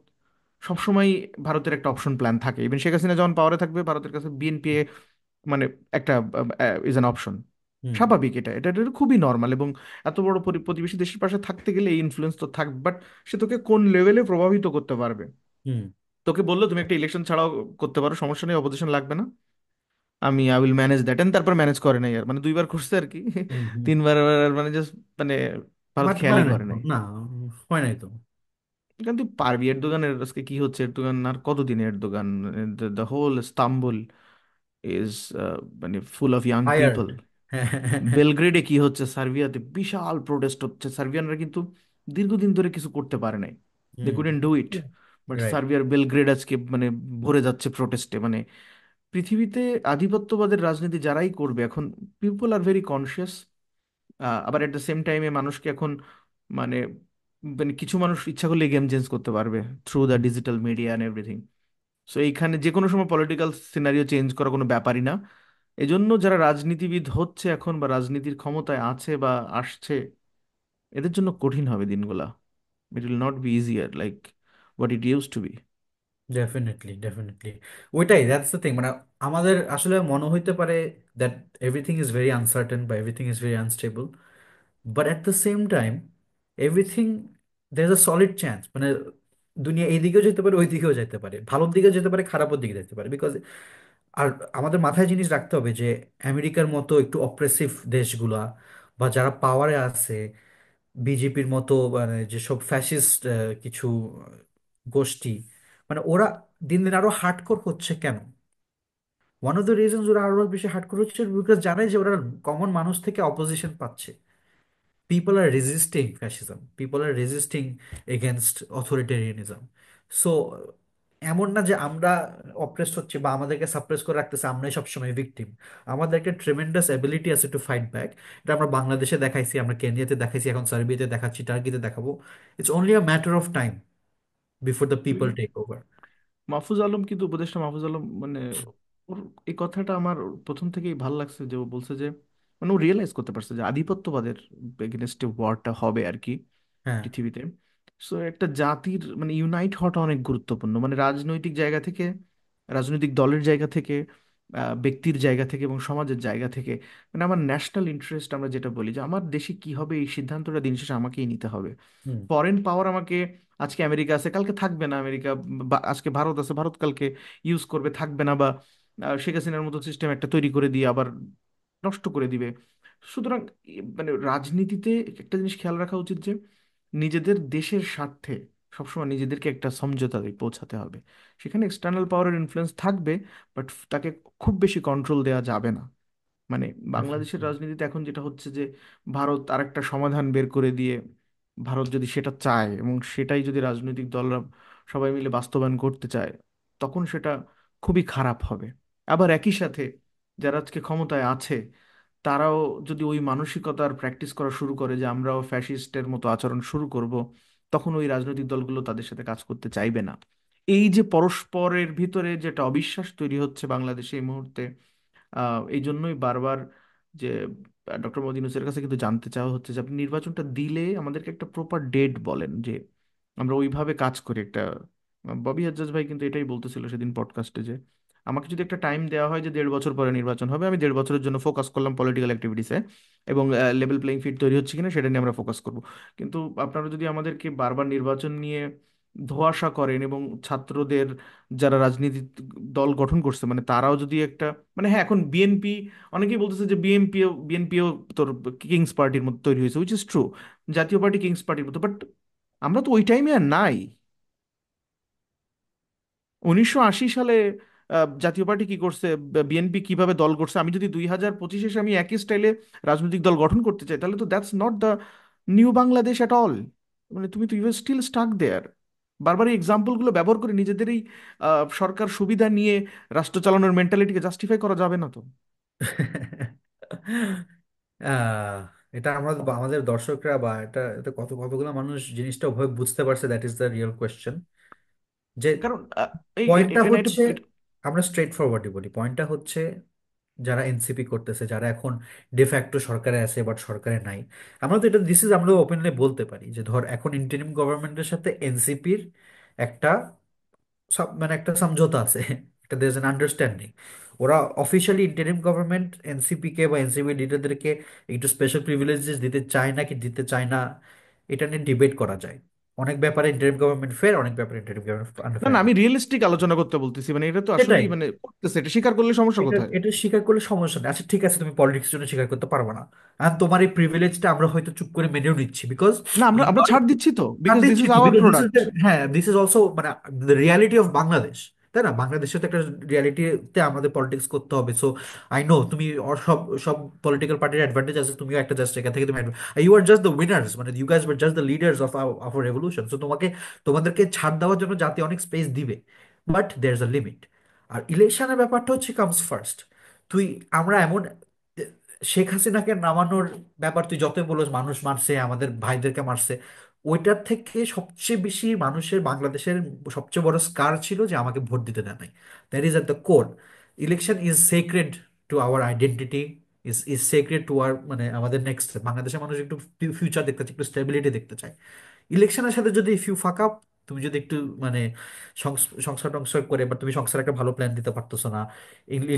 সবসময়, ভারতের একটা অপশন প্ল্যান থাকে। ইভেন শেখ হাসিনা যখন পাওয়ারে থাকবে, ভারতের কাছে বিএনপি মানে একটা ইজ অ্যান অপশন। হুম, স্বাভাবিক, এটা খুবই নর্মাল। এবং এত বড় প্রতিবেশী দেশের পাশে থাকতে গেলে এই ইনফ্লুয়েন্স তো থাকবে, বাট সে তোকে কোন লেভেলে প্রভাবিত করতে পারবে। হুম, তোকে বললো তুমি একটা ইলেকশন ছাড়াও করতে পারো, সমস্যা নেই, অপোজিশন লাগবে না, আমি I will manage that. And তারপর ম্যানেজ করে নাই আর, মানে দুইবার করছে আর কি। হুম, হুম। তিনবার আর মানে জাস্ট মানে ভারত বাট হয় খেয়ালই নাই করে তো, নাই। না, হয় নাই তো। কিন্তু তুই পারবি, এরদোগানের আজকে কি হচ্ছে, এরদোগান আর কতদিন, Erdogan the whole Istanbul is মানে full of young tired. People. হ্যাঁ, বেলগ্রেডে কি হচ্ছে, সার্বিয়াতে বিশাল প্রোটেস্ট হচ্ছে। সার্বিয়ানরা কিন্তু দীর্ঘদিন ধরে কিছু করতে পারে নাই, they hmm, couldn't do it. But right, সার্বিয়ার বেলগ্রেড আজকে মানে ভরে যাচ্ছে প্রোটেস্টে। মানে পৃথিবীতে আধিপত্যবাদের রাজনীতি যারাই করবে এখন, পিপল আর ভেরি কনসিয়াস। আবার এট দ্য সেম টাইমে মানুষকে এখন মানে, মানে কিছু মানুষ ইচ্ছা করলে গেম চেঞ্জ করতে পারবে through the digital media and everything. So এইখানে যে কোনো সময় পলিটিক্যাল সিনারিও চেঞ্জ করা কোনো ব্যাপারই না। এজন্য যারা রাজনীতিবিদ হচ্ছে এখন, বা রাজনীতির ক্ষমতায় আছে বা আসছে, এদের জন্য কঠিন হবে দিনগুলা। It will not be easier like what it use to be. Definitely, definitely. ওইটাই, দ্যাটস দ্য থিং, মানে আমাদের আসলে মনে হইতে পারে that everything is very uncertain বা everything is very unstable, but at the same time everything there is a solid chance, মানে দুনিয়া এই দিকেও যেতে পারে ওই দিকেও যেতে পারে, ভালোর দিকে যেতে পারে খারাপের দিকে যেতে পারে। বিকজ আর আমাদের মাথায় জিনিস রাখতে হবে যে আমেরিকার মতো একটু অপ্রেসিভ দেশগুলা বা যারা পাওয়ারে আছে, বিজেপির মতো মানে যেসব ফ্যাসিস্ট কিছু গোষ্ঠী, মানে ওরা দিন দিন আরো হার্ডকোর হচ্ছে কেন? ওয়ান অফ দ্য রিজনস ওরা আরো বেশি হার্ডকোর হচ্ছে বিকজ জানে যে ওরা কমন মানুষ থেকে অপোজিশন পাচ্ছে। People are resisting fascism, people are resisting against authoritarianism. So এমন না যে আমরা অপ্রেসড হচ্ছি বা আমাদেরকে সাপ্রেস করে রাখতেছে, আমরাই সবসময় ভিকটিম। আমাদের একটা ট্রেমেন্ডাস এবিলিটি আছে টু ফাইট ব্যাক। এটা আমরা বাংলাদেশে দেখাইছি, আমরা কেনিয়াতে দেখাইছি, এখন সার্বিয়াতে দেখাচ্ছি, টার্কিতে দেখাবো। It's only a matter of time before the people take over. Mahfuz Alam, কিন্তু উপদেষ্টা মাহফুজ আলম মানে ওর এই কথাটা আমার প্রথম থেকেই ভাল লাগছে, যে ও বলছে যে মানে ও রিয়েলাইজ করতে পারছে যে আধিপত্যবাদের এগেনস্টে ওয়ারটা হবে আর কি হ্যাঁ, পৃথিবীতে। সো একটা জাতির মানে ইউনাইট হওয়াটা অনেক গুরুত্বপূর্ণ, মানে রাজনৈতিক জায়গা থেকে, রাজনৈতিক দলের জায়গা থেকে, ব্যক্তির জায়গা থেকে এবং সমাজের জায়গা থেকে। মানে আমার ন্যাশনাল ইন্টারেস্ট, আমরা যেটা বলি যে আমার দেশে কি হবে এই সিদ্ধান্তটা দিন শেষে আমাকেই নিতে হবে। হুম। ফরেন পাওয়ার আমাকে, আজকে আমেরিকা আছে কালকে থাকবে না আমেরিকা, বা আজকে ভারত আছে ভারত কালকে ইউজ করবে থাকবে না, বা শেখ হাসিনার মতো সিস্টেম একটা তৈরি করে দিয়ে আবার নষ্ট করে দিবে। সুতরাং মানে রাজনীতিতে একটা জিনিস খেয়াল রাখা উচিত যে নিজেদের দেশের স্বার্থে সবসময় নিজেদেরকে একটা সমঝোতায় পৌঁছাতে হবে। সেখানে এক্সটার্নাল পাওয়ারের ইনফ্লুয়েন্স থাকবে, বাট তাকে খুব বেশি কন্ট্রোল দেওয়া যাবে না। মানে বাংলাদেশের Definitely. রাজনীতিতে এখন যেটা হচ্ছে যে ভারত আরেকটা সমাধান বের করে দিয়ে, ভারত যদি সেটা চায় এবং সেটাই যদি রাজনৈতিক দলরা সবাই মিলে বাস্তবায়ন করতে চায়, তখন সেটা খুবই খারাপ হবে। আবার একই সাথে যারা আজকে ক্ষমতায় আছে তারাও যদি ওই মানসিকতার প্র্যাকটিস করা শুরু করে যে আমরাও ফ্যাসিস্টের মতো আচরণ শুরু করব, তখন ওই রাজনৈতিক দলগুলো তাদের সাথে কাজ করতে চাইবে না। এই যে পরস্পরের ভিতরে যেটা অবিশ্বাস তৈরি হচ্ছে বাংলাদেশে এই মুহূর্তে, এই জন্যই বারবার যে ডক্টর মোদী ইউনূসের কাছে কিন্তু জানতে চাওয়া হচ্ছে যে আপনি নির্বাচনটা দিলে আমাদেরকে একটা প্রপার ডেট বলেন, যে আমরা ওইভাবে কাজ করি একটা। ববি হাজ্জাজ ভাই কিন্তু এটাই বলতেছিল সেদিন পডকাস্টে, যে আমাকে যদি একটা টাইম দেওয়া হয় যে 1.5 বছর পরে নির্বাচন হবে, আমি 1.5 বছরের জন্য ফোকাস করলাম পলিটিক্যাল অ্যাক্টিভিটিসে, এবং লেভেল প্লেইং ফিল্ড তৈরি হচ্ছে কিনা সেটা নিয়ে আমরা ফোকাস করব। কিন্তু আপনারা যদি আমাদেরকে বারবার নির্বাচন নিয়ে ধোঁয়াশা করেন, এবং ছাত্রদের যারা রাজনীতি দল গঠন করছে মানে তারাও যদি একটা, মানে হ্যাঁ এখন বিএনপি, অনেকেই বলতেছে যে বিএনপিও তোর কিংস পার্টির মতো তৈরি হয়েছে, উইচ ইজ ট্রু, জাতীয় পার্টি কিংস পার্টির মতো, বাট আমরা তো ওই টাইমে আর নাই। 1980 সালে জাতীয় পার্টি কি করছে, বিএনপি কিভাবে দল করছে, আমি যদি 2025 এসে আমি একই স্টাইলে রাজনৈতিক দল গঠন করতে চাই, তাহলে তো that's not the new Bangladesh at all. মানে তুমি তো ইউ স্টিল স্টাক দেয়ার। বারবার এই এক্সাম্পলগুলো ব্যবহার করে নিজেদেরই সরকার সুবিধা নিয়ে রাষ্ট্র চালানোর মেন্টালিটিকে জাস্টিফাই করা যাবে না তো। আহ, এটা আমরা আমাদের দর্শকরা বা এটা এটা কতগুলো মানুষ জিনিসটা ওভাবে বুঝতে পারছে, that is the real question. যে কারণ পয়েন্টটা এটা এটা হচ্ছে, আমরা স্ট্রেট ফরওয়ার্ডই বলি, পয়েন্টটা হচ্ছে যারা এনসিপি করতেছে, যারা এখন ডিফ্যাক্টো সরকারে আছে বাট সরকারে নাই, আমরা তো এটা দিস ইজ আমরা ওপেনলি বলতে পারি যে ধর এখন ইন্টারিম গভর্নমেন্টের সাথে এনসিপির একটা মানে একটা সমঝোতা আছে, একটা দের ইজ অ্যান আন্ডারস্ট্যান্ডিং। ওরা অফিসিয়ালি ইন্টারিম গভর্নমেন্ট এনসিপি কে বা এনসিপি লিডারদেরকে একটু স্পেশাল প্রিভিলেজেস দিতে চায় না কি দিতে চায় না, এটা নিয়ে ডিবেট করা যায়। অনেক ব্যাপারে ইন্টারিম গভর্নমেন্ট ফের, অনেক ব্যাপারে ইন্টারিম গভর্নমেন্ট না না, আনফেয়ার। আমি রিয়েলিস্টিক আলোচনা করতে বলতেছি, মানে এটা তো সেটাই, আসলেই মানে করতেছে, এটা স্বীকার করলে সমস্যা এটা কোথায়? এটা স্বীকার করলে সমস্যা নেই। আচ্ছা ঠিক আছে, তুমি পলিটিক্স জন্য স্বীকার করতে পারবে না, আর তোমার এই প্রিভিলেজটা আমরা হয়তো চুপ করে মেনেও নিচ্ছি বিকজ না, আমরা ইউ আমরা আর, ছাড় দিচ্ছি তো, আর বিকজ দিস দিচ্ছি ইজ তো our because this is, product. হ্যাঁ দিস ইজ অলসো মানে দ্য রিয়ালিটি অফ বাংলাদেশ, তাই না? বাংলাদেশে তো একটা রিয়ালিটিতে আমাদের পলিটিক্স করতে হবে। সো আই নো তুমি সব সব পলিটিক্যাল পার্টির অ্যাডভান্টেজ আছে, তুমিও একটা জাস্ট এখান থেকে তুমি you are just the winners, মানে you guys were just the leaders of our revolution. So তোমাদেরকে ছাড় দেওয়ার জন্য জাতি অনেক স্পেস দিবে, but there is a limit. আর ইলেকশনের ব্যাপারটা হচ্ছে কামস ফার্স্ট। তুই, আমরা এমন শেখ হাসিনাকে নামানোর ব্যাপার তুই যতই বলো মানুষ মারছে, আমাদের ভাইদেরকে মারছে, ওইটার থেকে সবচেয়ে বেশি মানুষের বাংলাদেশের সবচেয়ে বড় স্কার ছিল যে আমাকে ভোট দিতে দেয় নাই। That is at the core. Election is sacred to our identity, is sacred to our, মানে আমাদের নেক্সট বাংলাদেশের মানুষ একটু ফিউচার দেখতে চায়, একটু স্টেবিলিটি দেখতে চায়। ইলেকশনের সাথে যদি ইফ ইউ ফাক আপ, তুমি যদি একটু মানে সংসার টংসার করে বা তুমি সংসার একটা ভালো প্ল্যান দিতে পারতেছো না,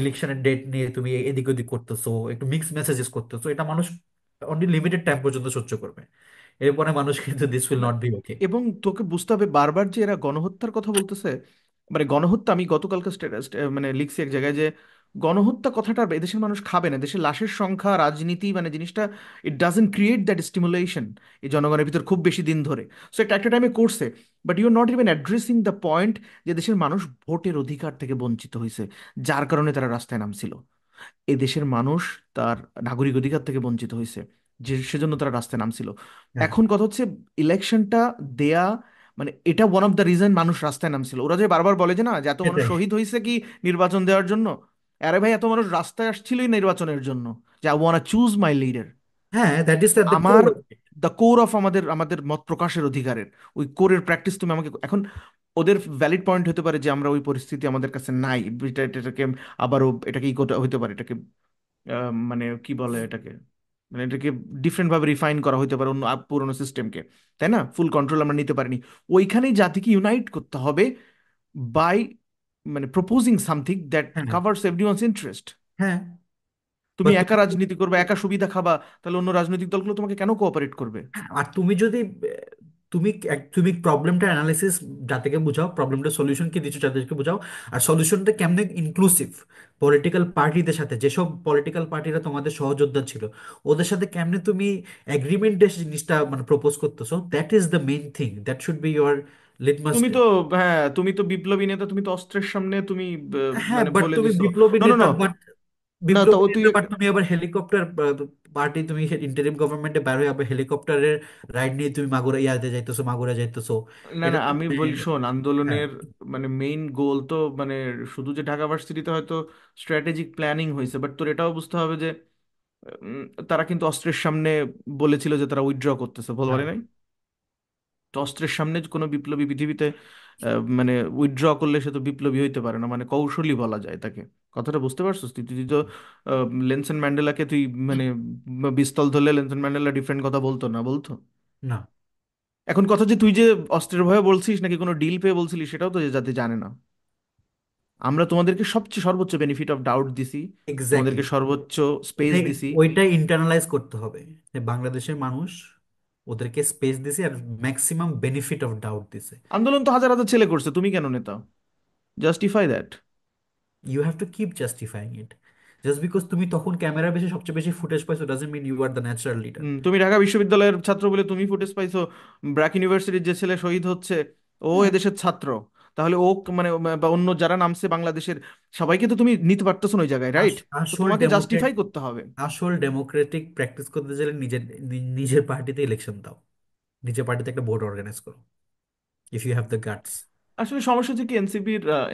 ইলেকশনের ডেট নিয়ে তুমি এদিক ওদিক করতেছো, একটু মিক্স মেসেজেস করতেছো, এটা মানুষ অনলি লিমিটেড টাইম পর্যন্ত সহ্য করবে। এরপরে মানুষ কিন্তু দিস উইল না, নট বি ওকে। এবং তোকে বুঝতে হবে বারবার যে এরা গণহত্যার কথা বলতেছে, মানে গণহত্যা, আমি গতকালকে স্ট্যাটাস মানে লিখছি এক জায়গায় যে গণহত্যা কথাটা আর এদেশের মানুষ খাবে না, দেশের লাশের সংখ্যা রাজনীতি মানে জিনিসটা, it doesn't create that stimulation এই জনগণের ভিতর খুব বেশি দিন ধরে। সো এটা একটা টাইমে করছে, but you are not even addressing the point যে দেশের মানুষ ভোটের অধিকার থেকে বঞ্চিত হয়েছে, যার কারণে তারা রাস্তায় নামছিল। এ দেশের মানুষ তার নাগরিক অধিকার থেকে বঞ্চিত হয়েছে, যে সেজন্য তারা রাস্তায় নামছিল। হ্যাঁ, এখন কথা হচ্ছে ইলেকশনটা দেয়া, মানে এটা ওয়ান অফ দ্য রিজন মানুষ রাস্তায় নামছিল। ওরা যে বারবার বলে যে না যে এত মানুষ সেটাই। শহীদ হয়েছে কি নির্বাচন দেওয়ার জন্য, আরে ভাই এত মানুষ রাস্তায় আসছিলই নির্বাচনের জন্য, যে আই ওয়ান্না চুজ মাই লিডার। হ্যাঁ, দ্যাট ইজ দ্য আমার কোর। দ্য কোর অফ আমাদের আমাদের মত প্রকাশের অধিকারের ওই কোরের প্র্যাকটিস তুমি আমাকে এখন, ওদের ভ্যালিড পয়েন্ট হতে পারে যে আমরা ওই পরিস্থিতি আমাদের কাছে নাই, এটাকে আবারও এটাকে ই করতে হতে পারে, এটাকে মানে কি বলে এটাকে, মানে এটাকে ডিফারেন্ট ভাবে রিফাইন করা হতে পারে অন্য পুরোনো সিস্টেমকে, তাই না? ফুল কন্ট্রোল আমরা নিতে পারিনি। ওইখানেই জাতিকে ইউনাইট করতে হবে বাই মানে প্রপোজিং সামথিং দ্যাট হ্যাঁ, কাভার্স এভরিওয়ানস ইন্টারেস্ট। হ্যাঁ, তুমি বাট একা রাজনীতি করবে, একা সুবিধা খাবা, তাহলে অন্য রাজনৈতিক দলগুলো তোমাকে কেন কোঅপারেট করবে? আর তুমি যদি তুমি তুমি প্রবলেমটা অ্যানালিসিস জাতিকে বুঝাও, প্রবলেমটা সলিউশন কি দিচ্ছ জাতিকে বুঝাও, আর সলিউশনটা কেমনে ইনক্লুসিভ পলিটিক্যাল পার্টিদের সাথে, যেসব পলিটিক্যাল পার্টিরা তোমাদের সহযোদ্ধা ছিল ওদের সাথে কেমনে তুমি এগ্রিমেন্টের জিনিসটা মানে প্রপোজ করতেছো, that is the main thing, that should be your litmus তুমি তো, টেস্ট। হ্যাঁ তুমি তো বিপ্লবী নেতা, তুমি তো অস্ত্রের সামনে তুমি হ্যাঁ, মানে বাট বলে তুমি দিছো। বিপ্লবী নো নো নেতা, নো, বাট না তো বিপ্লবী তুই, নেতা বাট তুমি আবার হেলিকপ্টার পার্টি, তুমি ইন্টারিম গভর্নমেন্টে বাইরে আবার হেলিকপ্টারের রাইড নিয়ে তুমি মাগুরা ইয়াতে যাইতেছো, মাগুরা যাইতেছো। না এটা না তো আমি মানে বলি শোন, হ্যাঁ, আন্দোলনের মানে মেইন গোল তো মানে শুধু যে ঢাকা ভার্সিটিতে হয়তো স্ট্র্যাটেজিক প্ল্যানিং হয়েছে, বাট তোর এটাও বুঝতে হবে যে উম, তারা কিন্তু অস্ত্রের সামনে বলেছিল যে তারা উইথড্র করতেছে, বল হ্যাঁ, বলে নাই? তো অস্ত্রের সামনে যে কোনো বিপ্লবী পৃথিবীতে মানে উইথড্র করলে সে তো বিপ্লবী হইতে পারে না, মানে কৌশলী বলা যায় তাকে। কথাটা বুঝতে পারছিস? তুই তুই তো লেনসন ম্যান্ডেলাকে তুই মানে পিস্তল ধরলে লেনসন ম্যান্ডেলা ডিফারেন্ট কথা বলতো না, বলতো? না, এখন কথা যে তুই যে অস্ত্রের ভয়ে বলছিস নাকি কোনো ডিল পেয়ে বলছিলি, সেটাও তো যে জাতি জানে না। আমরা তোমাদেরকে সবচেয়ে সর্বোচ্চ বেনিফিট অফ ডাউট দিছি, এক্স্যাক্টলি। তোমাদেরকে সর্বোচ্চ স্পেস ওইটাই দিছি। ওইটাই ইন্টারনালাইজ করতে হবে, যে বাংলাদেশের মানুষ ওদেরকে স্পেস দিছে আর ম্যাক্সিমাম বেনিফিট অফ ডাউট দিছে। আন্দোলন তো হাজার হাজার ছেলে করছে, তুমি কেন নেতা? Justify that. You have to keep justifying it. Just because তুমি তখন ক্যামেরার বেশি সবচেয়ে বেশি ফুটেজ পাইছো doesn't mean you are the natural leader. তুমি ঢাকা বিশ্ববিদ্যালয়ের ছাত্র বলে তুমি ফুটেজ পাইছো, ব্র্যাক ইউনিভার্সিটির যে ছেলে শহীদ হচ্ছে ও হ্যাঁ, এদেশের ছাত্র, তাহলে ও মানে বা অন্য যারা নামছে বাংলাদেশের সবাইকে তো তুমি নিতে পারতেছো না ওই জায়গায়, রাইট? তো আসল তোমাকে ডেমোক্রেট জাস্টিফাই করতে হবে। আসল ডেমোক্রেটিক প্র্যাকটিস করতে চাইলে নিজের পার্টিতে ইলেকশন দাও, নিজের পার্টিতে একটা ভোট অর্গানাইজ করো, if you have the guts. আসলে সমস্যা হচ্ছে কি,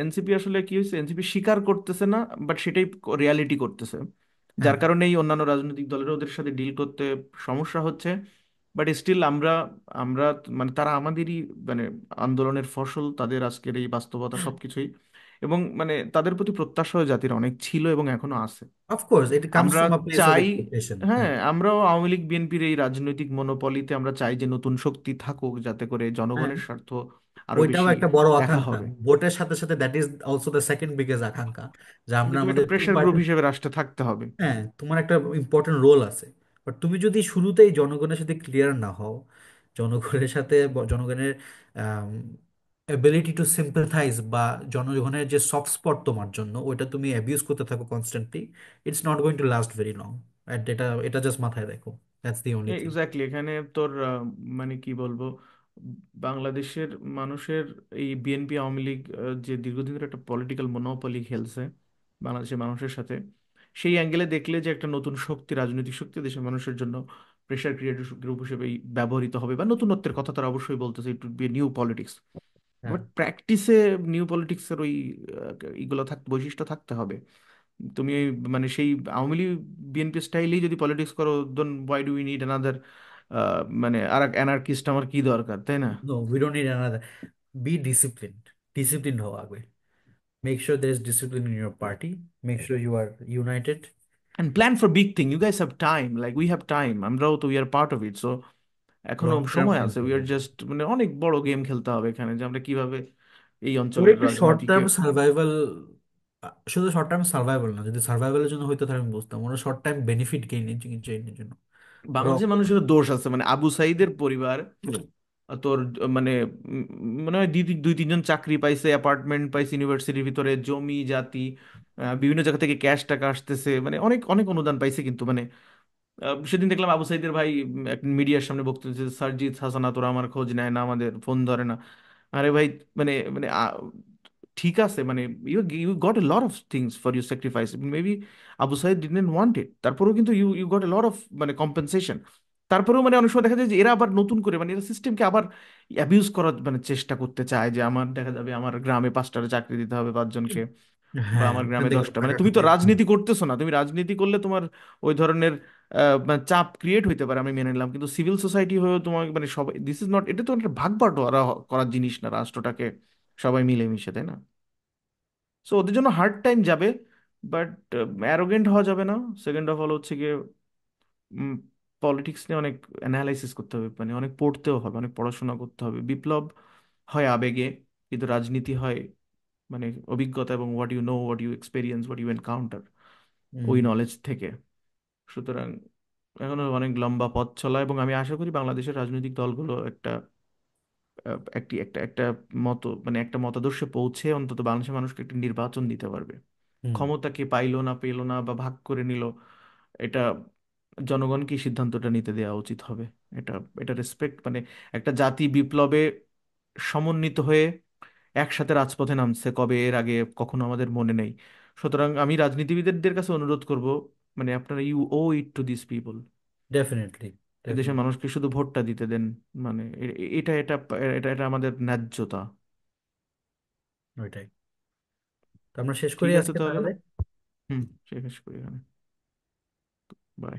এনসিপি আসলে কি হয়েছে, এনসিপি স্বীকার করতেছে না, বাট সেটাই রিয়ালিটি করতেছে, হ্যাঁ, যার কারণে এই অন্যান্য রাজনৈতিক দলের ওদের সাথে ডিল করতে সমস্যা হচ্ছে। বাট স্টিল আমরা আমরা মানে তারা আমাদেরই মানে আন্দোলনের ফসল, তাদের আজকের এই বাস্তবতা সবকিছুই। এবং মানে তাদের প্রতি প্রত্যাশা জাতির অনেক ছিল এবং এখনো আছে। অফকোর্স ইট কামস আমরা ফ্রম আ প্লেস অফ চাই, এক্সপেকটেশন। হ্যাঁ হ্যাঁ, আমরাও আওয়ামী লীগ বিএনপির এই রাজনৈতিক মনোপলিতে আমরা চাই যে নতুন শক্তি থাকুক, যাতে করে হ্যাঁ, জনগণের স্বার্থ আরো ওইটাও বেশি একটা বড় দেখা আকাঙ্ক্ষা হবে। ভোটের সাথে সাথে, that is also the second biggest আকাঙ্ক্ষা, যে যে আমরা তুমি একটা আমাদের টু প্রেশার গ্রুপ পার্টি। হিসেবে রাষ্ট্রে থাকতে হবে। হ্যাঁ, তোমার একটা ইম্পর্টেন্ট রোল আছে, বাট তুমি যদি শুরুতেই জনগণের সাথে ক্লিয়ার না হও, জনগণের সাথে জনগণের এবিলিটি টু সিম্পাথাইজ বা জনগণের যে সফট স্পট তোমার জন্য ওইটা তুমি অ্যাবিউজ করতে থাকো constantly, it's not going to last very long. এটা এটা জাস্ট মাথায় রাখো, that's the only thing. Exactly, এখানে তোর মানে কি বলবো, বাংলাদেশের মানুষের এই বিএনপি আওয়ামী লীগ যে দীর্ঘদিন ধরে একটা পলিটিক্যাল মনোপলি খেলছে বাংলাদেশের মানুষের সাথে, সেই অ্যাঙ্গেলে দেখলে যে একটা নতুন শক্তি, রাজনৈতিক শক্তি দেশের মানুষের জন্য প্রেশার ক্রিয়েটর গ্রুপ হিসেবে ব্যবহৃত হবে, বা নতুনত্বের কথা তারা অবশ্যই বলতেছে, it would be new politics. হ্যাঁ, বাট প্র্যাকটিসে নিউ পলিটিক্সের ওই ইগুলো বৈশিষ্ট্য থাকতে হবে। তুমি ওই মানে সেই আওয়ামী লীগ বিএনপি স্টাইলেই যদি পলিটিক্স করো, then why do we need another মানে আর এক অ্যানার্কিস্ট, আমার কি দরকার, তাই না? No we don't need another. Be disciplined, disciplined হওয়া আগে। Make sure there is discipline in your party, make sure you are united. And plan for big thing, you guys have time, like we have time, আমরাও তো we are part of it, so এখনো long term সময় আছে। We are view. Just মানে অনেক বড় game খেলতে হবে এখানে, যে আমরা কিভাবে এই ওটা অঞ্চলের একটু শর্ট রাজনীতিকে। টার্ম সার্ভাইভাল, শুধু শর্ট টার্ম সার্ভাইভাল না, যদি সার্ভাইভালের জন্য হইতো তাহলে আমি বুঝতাম, ওরা শর্ট টাইম বেনিফিট গেইনের জন্য ওরা বাংলাদেশের মানুষের দোষ আছে, মানে আবু সাইদের পরিবার তোর মানে মনে হয় দুই তিনজন চাকরি পাইছে, অ্যাপার্টমেন্ট পাইছে ইউনিভার্সিটির ভিতরে, জমি জাতি বিভিন্ন জায়গা থেকে ক্যাশ টাকা আসতেছে, মানে অনেক অনেক অনুদান পাইছে, কিন্তু মানে সেদিন দেখলাম আবু সাইদের ভাই এক মিডিয়ার সামনে বক্তব্য দিচ্ছে, সারজিৎ হাসানা তোরা আমার খোঁজ নেয় না, আমাদের ফোন ধরে না। আরে ভাই, মানে মানে ঠিক আছে, মানে you got a lot of things for you sacrifice, maybe Abu Sayeed didn't want it, তারপরেও কিন্তু you you got a lot of মানে কম্পেনসেশন। তারপরেও মানে অনেক সময় দেখা যায় যে এরা আবার নতুন করে মানে এরা সিস্টেমকে আবার অ্যাবিউজ করার মানে চেষ্টা করতে চায়, যে আমার দেখা যাবে আমার গ্রামে 5টা চাকরি দিতে হবে 5জনকে, বা হ্যাঁ, আমার ওখান গ্রামে থেকে 10টা। মানে টাকা তুমি তো কামাই। রাজনীতি করতেছো না, তুমি রাজনীতি করলে তোমার ওই ধরনের মানে চাপ ক্রিয়েট হইতে পারে, আমি মেনে নিলাম, কিন্তু সিভিল সোসাইটি হয়েও তোমার মানে সবাই, দিস ইজ নট, এটা তো একটা ভাগ বাটোয়ারা করার জিনিস না রাষ্ট্রটাকে, সবাই মিলেমিশে, তাই না? সো ওদের জন্য হার্ড টাইম যাবে, বাট অ্যারোগেন্ট হওয়া যাবে না। সেকেন্ড অফ অল হচ্ছে গিয়ে পলিটিক্স নিয়ে অনেক অ্যানালাইসিস করতে হবে, মানে অনেক পড়তেও হবে, অনেক পড়াশোনা করতে হবে। বিপ্লব হয় আবেগে, কিন্তু রাজনীতি হয় মানে অভিজ্ঞতা এবং what you know, what you experience, what you encounter, ওই হুম। নলেজ থেকে। সুতরাং এখনো অনেক লম্বা পথ চলা, এবং আমি আশা করি বাংলাদেশের রাজনৈতিক দলগুলো একটা একটা মানে একটা মতাদর্শে পৌঁছে অন্তত বাংলাদেশের মানুষকে একটা নির্বাচন দিতে পারবে। হুম। ক্ষমতা কে পাইলো না পেলো না বা ভাগ করে নিল, এটা জনগণকে সিদ্ধান্তটা নিতে দেওয়া উচিত হবে। এটা এটা রেসপেক্ট, মানে একটা জাতি বিপ্লবে সমন্বিত হয়ে একসাথে রাজপথে নামছে কবে, এর আগে কখনো আমাদের মনে নেই। সুতরাং আমি রাজনীতিবিদদের কাছে অনুরোধ করব, মানে আপনারা you owe it to this people. Definitely. এদেশের ডেফিনেটলি। মানুষকে শুধু ভোটটা দিতে দেন, মানে এটা এটা এটা এটা আমাদের ন্যায্যতা। ওইটাই। তো আমরা শেষ করি ঠিক আছে আজকে তাহলে। তাহলে। হুম, শেষ করি এখানে। বাই।